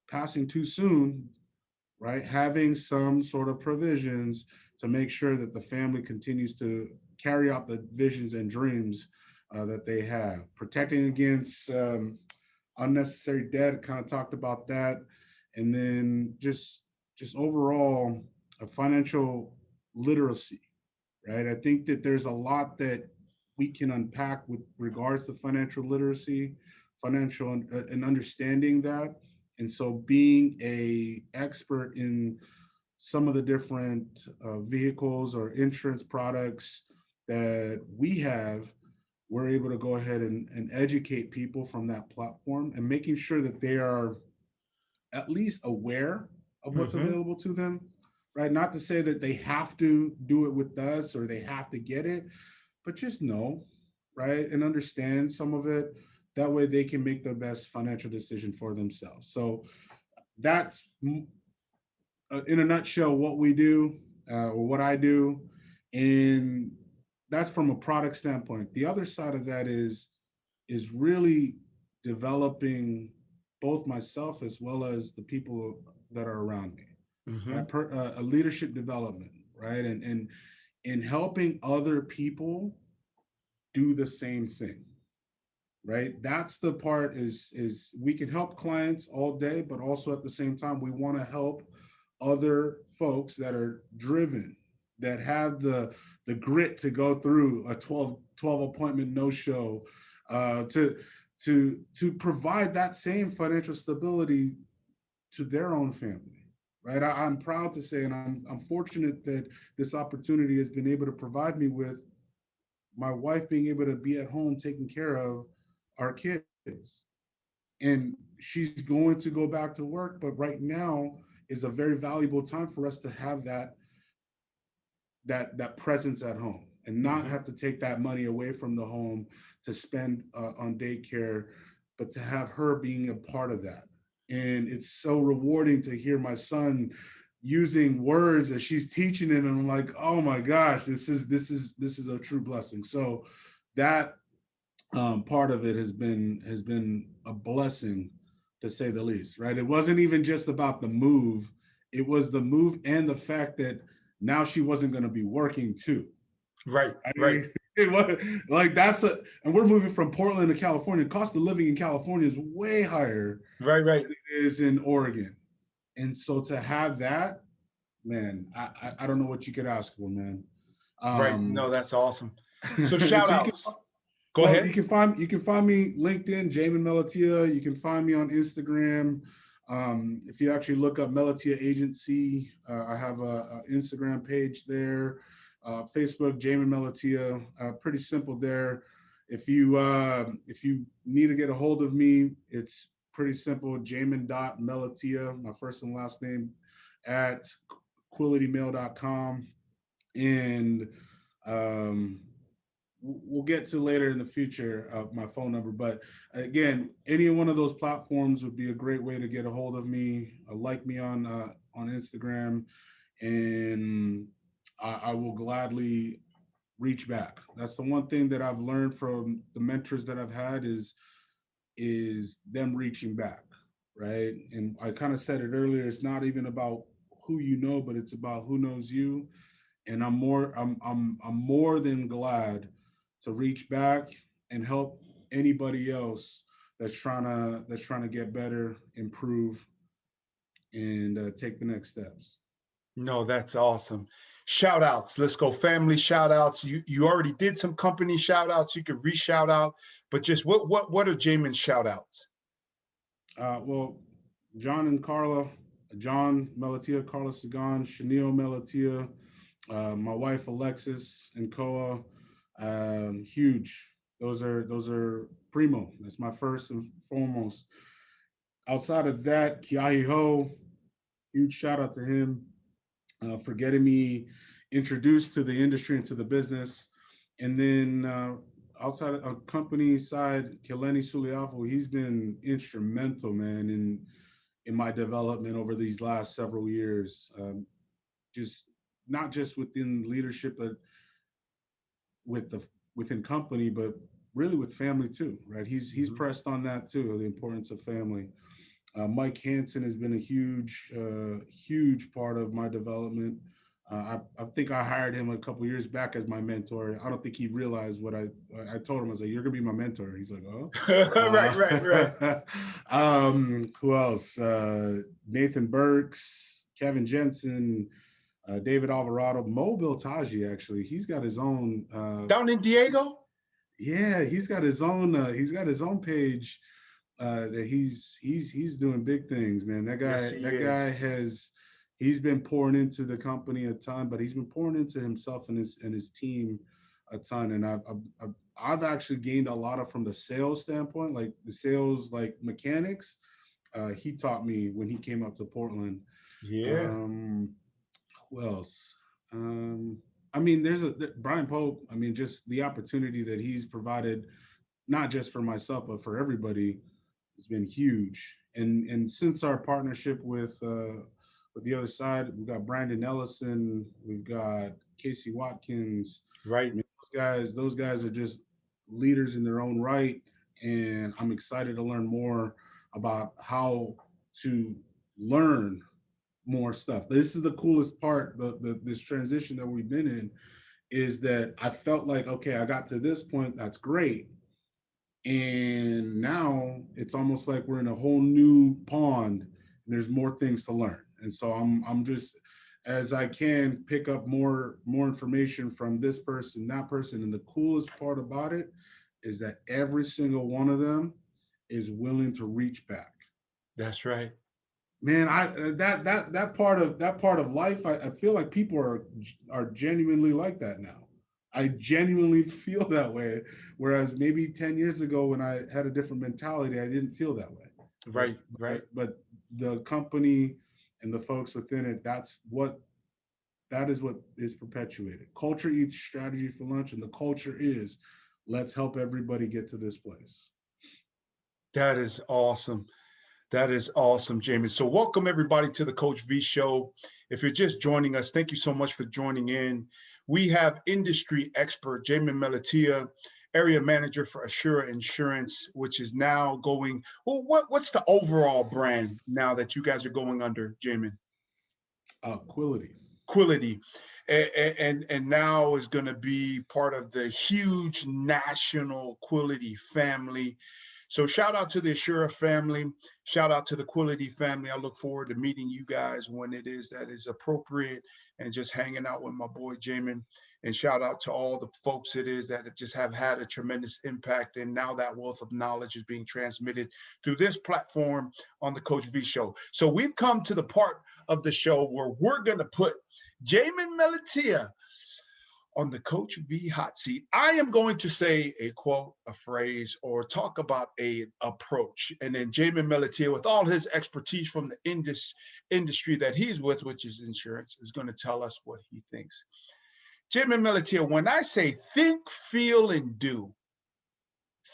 passing too soon, right? Having some sort of provisions to make sure that the family continues to carry out the visions and dreams that they have. Protecting against unnecessary debt, kind of talked about that, and then just overall financial literacy, right? I think that there's a lot that we can unpack with regards to financial literacy, financial and understanding that. And so being a expert in some of the different vehicles or insurance products that we have, we're able to go ahead and educate people from that platform and making sure that they are at least aware of what's Mm-hmm. available to them, right? Not to say that they have to do it with us or they have to get it, but just know, right? And understand some of it. That way they can make the best financial decision for themselves. So that's in a nutshell what we do, or what I do. And that's from a product standpoint. The other side of that is really developing both myself as well as the people that are around me, Mm-hmm. right? A leadership development, right? And in helping other people do the same thing, right? That's the part is we can help clients all day, but also at the same time we want to help other folks that are driven, that have the grit to go through a 12 appointment no show, to provide that same financial stability to their own family, right? I'm proud to say, and I'm fortunate that this opportunity has been able to provide me with my wife being able to be at home taking care of our kids. And she's going to go back to work, but right now is a very valuable time for us to have that presence at home and not Mm-hmm. have to take that money away from the home to spend on daycare, but to have her being a part of that. And it's so rewarding to hear my son using words as she's teaching it, and I'm like, oh my gosh, this is a true blessing. So that part of it has been a blessing, to say the least, right? It wasn't even just about the move, it was the move and the fact that now she wasn't going to be working too. Right. I Right. mean, it was like and we're moving from Portland to California. Cost of living in California is way higher Right. Right. than it is in Oregon. And so to have that, man, I don't know what you could ask for, man. Right. Um, No, that's awesome. So and shout so you can outs. Go Well, ahead. you can find me LinkedIn, Jamin Meletia. You can find me on Instagram. If you actually look up Meletia Agency, I have a Instagram page there. Facebook, Jamin Meletia. Pretty simple there. If you need to get a hold of me, it's pretty simple. Jamin.Meletia, my first and last name, at quilitymail.com. And um, we'll get to later in the future my phone number, but again, any one of those platforms would be a great way to get a hold of me. Like me on Instagram, and I will gladly reach back. That's the one thing that I've learned from the mentors that I've had is them reaching back, right? And I kind of said it earlier, it's not even about who you know, but it's about who knows you. And I'm more than glad to reach back and help anybody else that's trying to get better, improve, and take the next steps. No, that's awesome. Shout outs. Let's go family shout outs. You already did some company shout outs. You could re-shout out, but just what are Jamin's shout outs? Well, John and Carla, John Meletia, Carla Sagan, Chanel Meletia, my wife Alexis and Koa, huge. Those are primo. That's my first and foremost. Outside of that, Kiahi Ho, huge shout out to him for getting me introduced to the industry and to the business. And then outside of company side, Keleni Suliafu, he's been instrumental, man, in my development over these last several years. Just not just within leadership, but with the within company, but really with family too, right? He's Mhm. pressed on that too, the importance of family. Mike Hansen has been a huge part of my development. I think I hired him a couple years back as my mentor. I don't think he realized what I told him. I was like, "You're gonna be my mentor." He's like, "Oh." Right. Who else? Nathan Burks, Kevin Jensen, David Alvarado, Mo Biltaji. Actually, he's got his own. Down in Diego? Yeah, he's got his own. He's got his own page that he's doing big things, man. That Yes, guy he that is. guy has he's been pouring into the company a ton, but he's been pouring into himself and his team a ton. And I've actually gained a lot of from the sales standpoint, like the sales like mechanics. He taught me when he came up to Portland. Yeah, Um, who else? I mean, Brian Pope. I mean, just the opportunity that he's provided, not just for myself but for everybody, has been huge. And since our partnership with the other side, we've got Brandon Ellison, we've got Casey Watkins. I right. mean, those guys are just leaders in their own right, and I'm excited to learn more about how to learn more stuff. This is the coolest part, this transition that we've been in, is that I felt like, okay, I got to this point, that's great, and now it's almost like we're in a whole new pond and there's more things to learn. And so I'm just, as I can, pick up more information from this person, that person. And the coolest part about it is that every single one of them is willing to reach back. That's right. Man, I that part of life, I feel like people are genuinely like that now. I genuinely feel that way. Whereas maybe 10 years ago when I had a different mentality, I didn't feel that way. But Right, right. but the company and the folks within it, that is what is perpetuated. Culture eats strategy for lunch, and the culture is let's help everybody get to this place. That is awesome. That is awesome, Jamin. So, welcome everybody to the Coach V Show. If you're just joining us, thank you so much for joining in. We have industry expert Jamin Meletia, area manager for Assura Insurance, which is now going. Well, what's the overall brand now that you guys are going under, Jamin? Quality. Quility, and now is going to be part of the huge national Quility family. So shout out to the Assura family. Shout out to the Quility family. I look forward to meeting you guys when it is that is appropriate and just hanging out with my boy Jamin. And shout out to all the folks it is that just have had a tremendous impact. And now that wealth of knowledge is being transmitted through this platform on the Coach V Show. So we've come to the part of the show where we're going to put Jamin Meletia on the Coach V hot seat. I am going to say a quote, a phrase, or talk about a approach. And then Jamin Meletia, with all his expertise from the industry that he's with, which is insurance, is going to tell us what he thinks. Jamin Meletia, when I say think, feel, and do,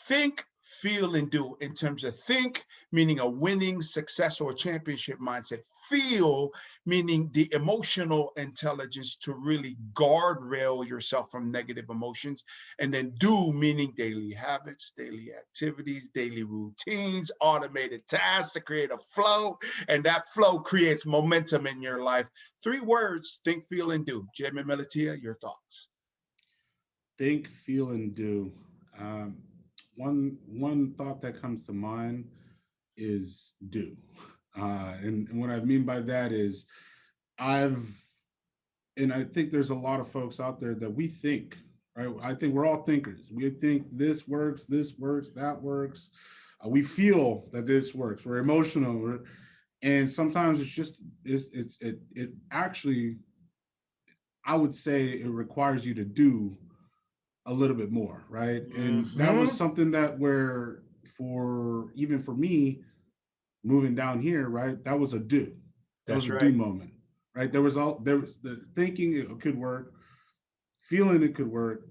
think, feel, and do in terms of think, meaning a winning, success, or championship mindset. Feel, meaning the emotional intelligence to really guardrail yourself from negative emotions. And then do, meaning daily habits, daily activities, daily routines, automated tasks to create a flow. And that flow creates momentum in your life. 3 words: think, feel, and do. Jamin Meletia, your thoughts. Think, feel, and do. Um, one thought that comes to mind is do. And what I mean by that is I've and I think there's a lot of folks out there that we think, right? I think we're all thinkers. We think this works, that works. We feel that this works. We're emotional. And sometimes it's just it actually, I would say it requires you to do a little bit more, right? And that was Hmm. something that where for even for me moving down here, right? That was a do. That was That's a do right. moment, right? There was the thinking it could work, feeling it could work,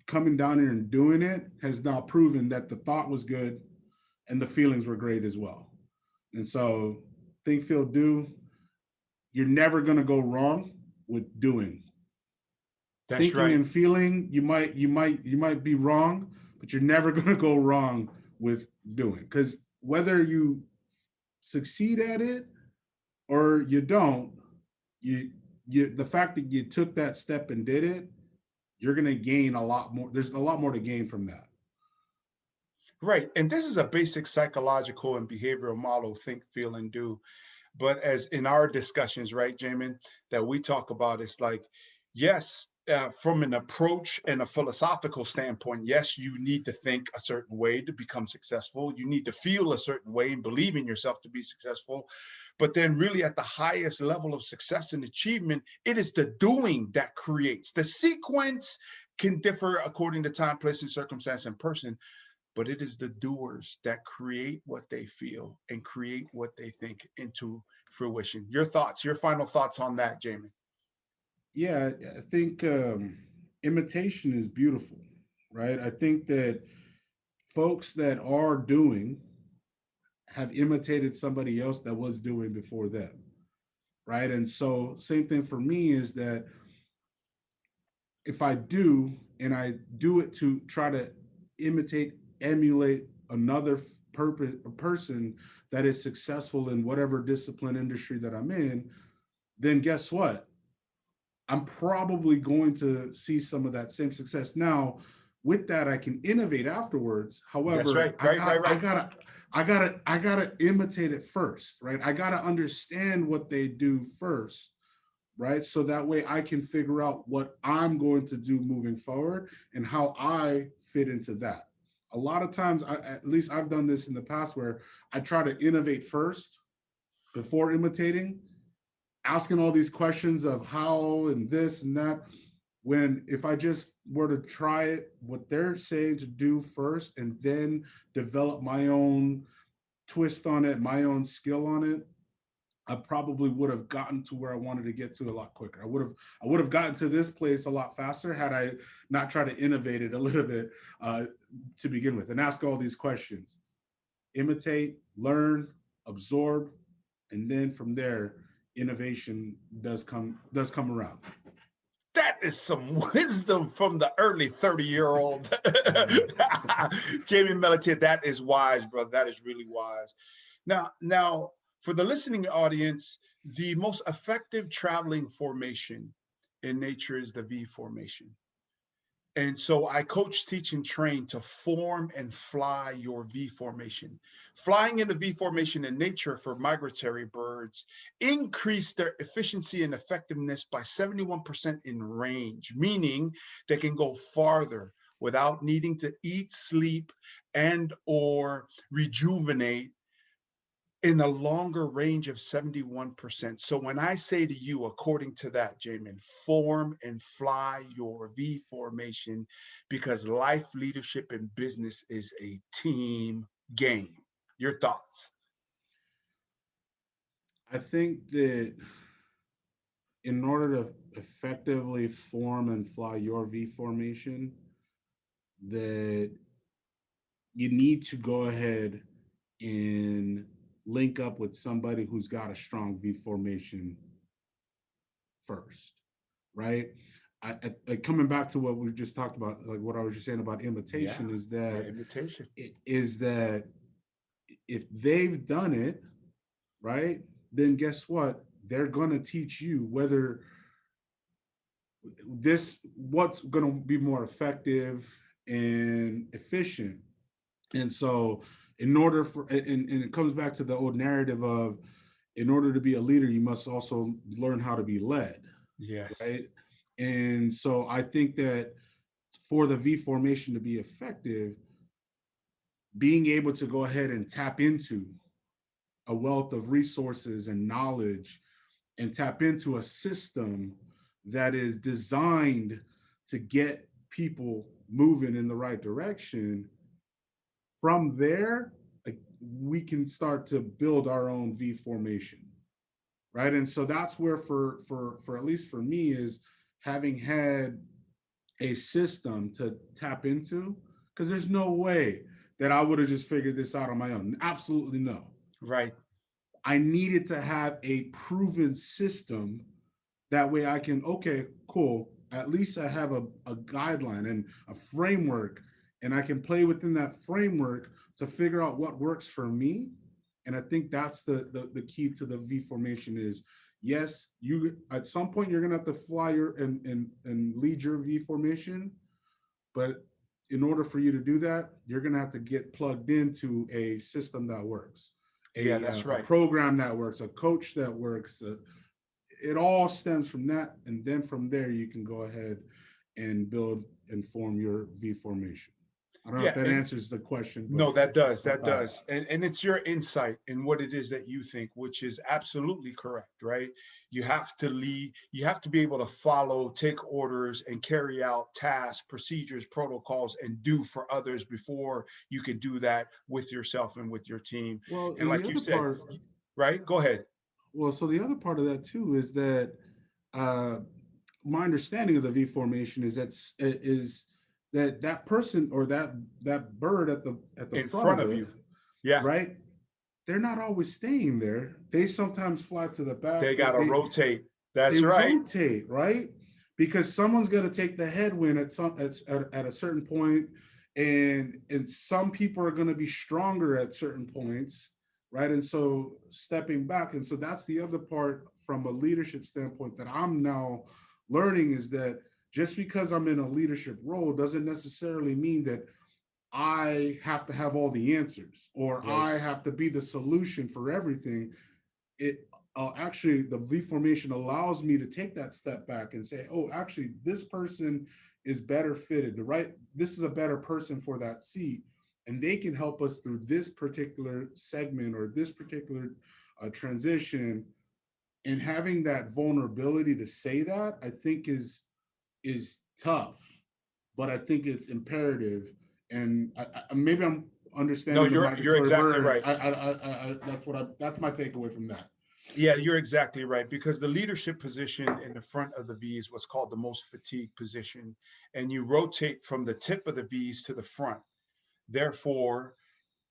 coming down here and doing it has now proven that the thought was good and the feelings were great as well. And so think, feel, do. You're never going to go wrong with doing. That's Thinking right. and feeling, you might be wrong, but you're never going to go wrong with doing, because whether you succeed at it or you don't, you the fact that you took that step and did it, you're going to gain a lot more. There's a lot more to gain from that. Right. And this is a basic psychological and behavioral model, think, feel, and do. But as in our discussions, right, Jamin, that we talk about, it's like, yes, from an approach and a philosophical standpoint, yes, you need to think a certain way to become successful. You need to feel a certain way and believe in yourself to be successful. But then, really, at the highest level of success and achievement, it is the doing that creates. The sequence can differ according to time, place, and circumstance and person, but it is the doers that create what they feel and create what they think into fruition. Your thoughts, your final thoughts on that, Jamie? Yeah, I think imitation is beautiful, right? I think that folks that are doing have imitated somebody else that was doing before them, right? And so, same thing for me is that if I do and I do it to try to imitate, emulate another person that is successful in whatever discipline industry that I'm in, then guess what? I'm probably going to see some of that same success. Now, with that, I can innovate afterwards. That's However, right, right, right, right. I gotta imitate it first, right? I gotta understand what they do first, right? So that way I can figure out what I'm going to do moving forward and how I fit into that. A lot of times, at least I've done this in the past, where I try to innovate first before imitating, asking all these questions of how and this and that, when if I just were to try it what they're saying to do first and then develop my own twist on it, my own skill on it, I probably would have gotten to where I wanted to get to a lot quicker. I would have gotten to this place a lot faster had I not tried to innovate it a little bit to begin with and ask all these questions, imitate, learn, absorb, and then from there, innovation does come around. That is some wisdom from the early 30-year-old. Jamie Meletia, that is wise, brother. That is really wise. Now, for the listening audience, the most effective traveling formation in nature is the V formation. And so I coach, teach, and train to form and fly your V formation. Flying in the V formation in nature for migratory birds increase their efficiency and effectiveness by 71% in range, meaning they can go farther without needing to eat, sleep, and or rejuvenate in a longer range of 71%. So when I say to you, according to that, Jamin, form and fly your V formation, because life, leadership, and business is a team game. Your thoughts? I think that in order to effectively form and fly your V formation, that you need to go ahead and link up with somebody who's got a strong V formation first, right? Coming back to what we just talked about, like what I was just saying about Yeah, imitation, is yeah, that invitation. if they've done it, right, then guess what? They're gonna teach you, whether what's going to be more effective and efficient. And so in order for, and it comes back to the old narrative of, in order to be a leader, you must also learn how to be led, Yes. right? And so I think that for the V formation to be effective, being able to go ahead and tap into a wealth of resources and knowledge, and tap into a system that is designed to get people moving in the right direction. From there, like, we can start to build our own V formation, right? And so that's where, for at least for me, is having had a system to tap into, because there's no way that I would have just figured this out on my own. Absolutely no. Right. I needed to have a proven system. That way I can, okay, cool. At least I have a guideline and a framework, and I can play within that framework to figure out what works for me. And I think that's the key to the V formation is, yes, you at some point you're gonna have to fly your and lead your V formation, but in order for you to do that, you're gonna have to get plugged into a system that works, Yeah, that's a right. program that works, a coach that works. It all stems from that, and then from there you can go ahead and build and form your V formation. I don't know if Yeah, that and answers the question, but no, that does. my That thoughts. does. And it's your insight in what it is that you think, which is absolutely correct, right? You have to lead, you have to be able to follow, take orders, and carry out tasks, procedures, protocols, and do for others before you can do that with yourself and with your team. Well, And and the like you other said, part, right? Go ahead. well, so the other part of that too is that uh, my understanding of the V formation is that that person or that bird at the In front front of of it, you. Yeah. right? They're not always staying there. They sometimes fly to the They back. got to rotate. They That's right. rotate, right? Because someone's going to take the headwind at a certain point, and some people are going to be stronger at certain points, right? And so stepping back, and so that's the other part from a leadership standpoint that I'm now learning, is that just because I'm in a leadership role doesn't necessarily mean that I have to have all the answers or Right. I have to be the solution for everything. It actually, the V formation allows me to take that step back and say, oh, actually, this person is better fitted. This is a better person for that seat, and they can help us through this particular segment or this particular transition. And having that vulnerability to say that, I think is tough, but I think it's imperative. And maybe I'm No, understanding the you're migratory exactly birds. right. That's my takeaway from that. Yeah, you're exactly right, because the leadership position in the front of the V is what's called the most fatigued position. And you rotate from the tip of the V's to the front. Therefore,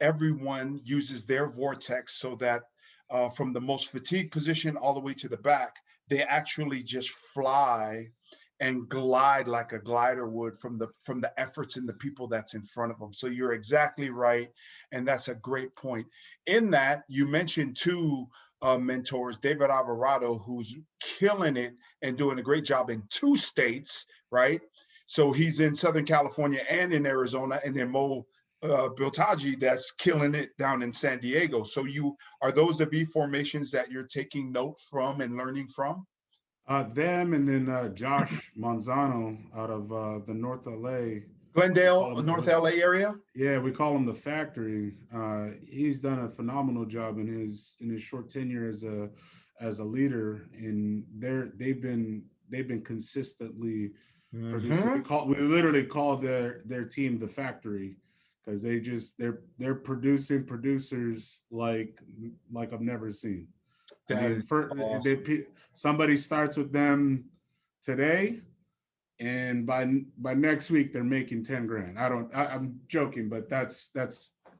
everyone uses their vortex so that from the most fatigued position all the way to the back, they actually just fly and glide like a glider would from the efforts and the people that's in front of them. So you're exactly right, and that's a great point. In that, you mentioned two mentors, David Alvarado, who's killing it and doing a great job in two states, right? So he's in Southern California and in Arizona, and then Mo Biltaji that's killing it down in San Diego. So you are those the V formations that you're taking note from and learning from? Them, and then Josh Manzano out of the North LA. We Glendale, call him, North LA area? yeah, we call him the Factory. He's done a phenomenal job in his short tenure as a leader, and they've been consistently producing. Mm-hmm. We literally call their team the Factory, because they're producing producers like I've never seen. I That is mean, awesome. somebody starts with them today, and by next week they're making 10 grand. I'm joking, but that's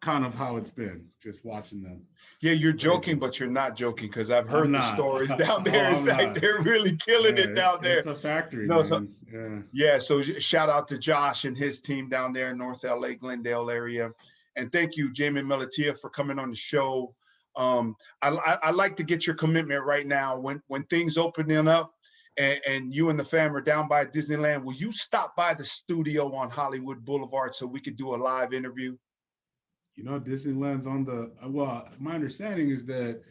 kind of how it's been, just watching them. Yeah, you're Crazy. joking, but you're not joking, because I've I'm heard the not. stories down Oh, there. It's I'm like not. they're really killing Yeah, it down there. it's a factory, No, so man. Yeah. yeah, so shout out to Josh and his team down there in North LA, Glendale area. And thank you, Jamin Meletia, for coming on the show. I like to get your commitment right now when things opening up and you and the fam are down by Disneyland, will you stop by the studio on Hollywood Boulevard so we could do a live interview? Disneyland's on the well. My understanding is that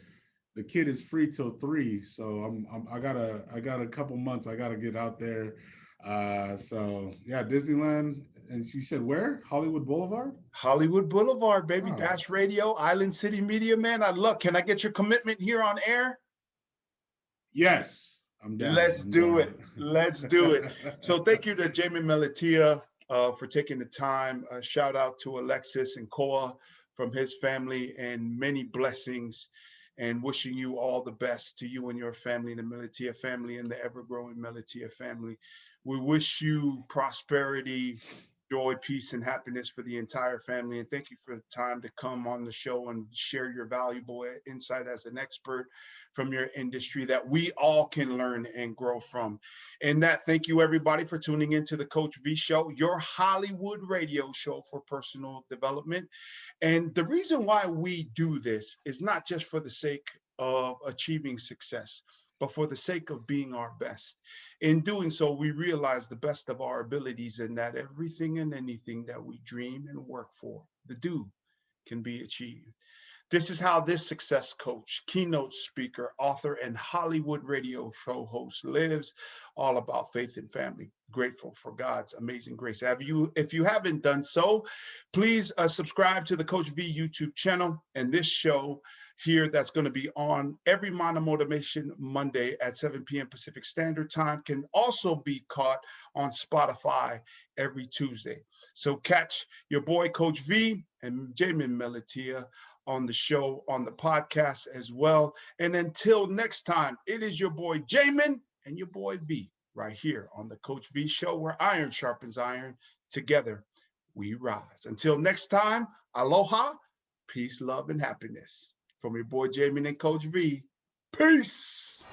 the kid is free till 3, so I got a couple months. I gotta get out there. So yeah, Disneyland. And she said where? Hollywood Boulevard. Hollywood Boulevard, baby. Oh. Bass Radio, Island City Media, man. Can I get your commitment here on air? Yes, I'm down. Let's do it. Let's do it. So thank you to Jamin Meletia for taking the time. Shout out to Alexis and Koa from his family, and many blessings, and wishing you all the best, to you and your family, the Militia family and the ever-growing Militia family. We wish you prosperity, joy, peace, and happiness for the entire family. And thank you for the time to come on the show and share your valuable insight as an expert from your industry that we all can learn and grow from. And that, thank you everybody for tuning into the Coach V Show, your Hollywood radio show for personal development. And the reason why we do this is not just for the sake of achieving success, but for the sake of being our best. In doing so, we realize the best of our abilities, and that everything and anything that we dream and work for, the do, can be achieved. This is how this success coach, keynote speaker, author, and Hollywood radio show host lives, all about faith and family. Grateful for God's amazing grace. If you haven't done so, please subscribe to the Coach V YouTube channel, and this show here that's going to be on every Motivation Monday at 7 p.m. Pacific Standard Time can also be caught on Spotify every Tuesday. So catch your boy Coach V and Jamin Meletia on the show, on the podcast as well. And until next time, it is your boy Jamin and your boy V right here on the Coach V Show, where iron sharpens iron. Together we rise. Until next time, aloha, peace, love, and happiness. From your boy Jamin and Coach V, peace.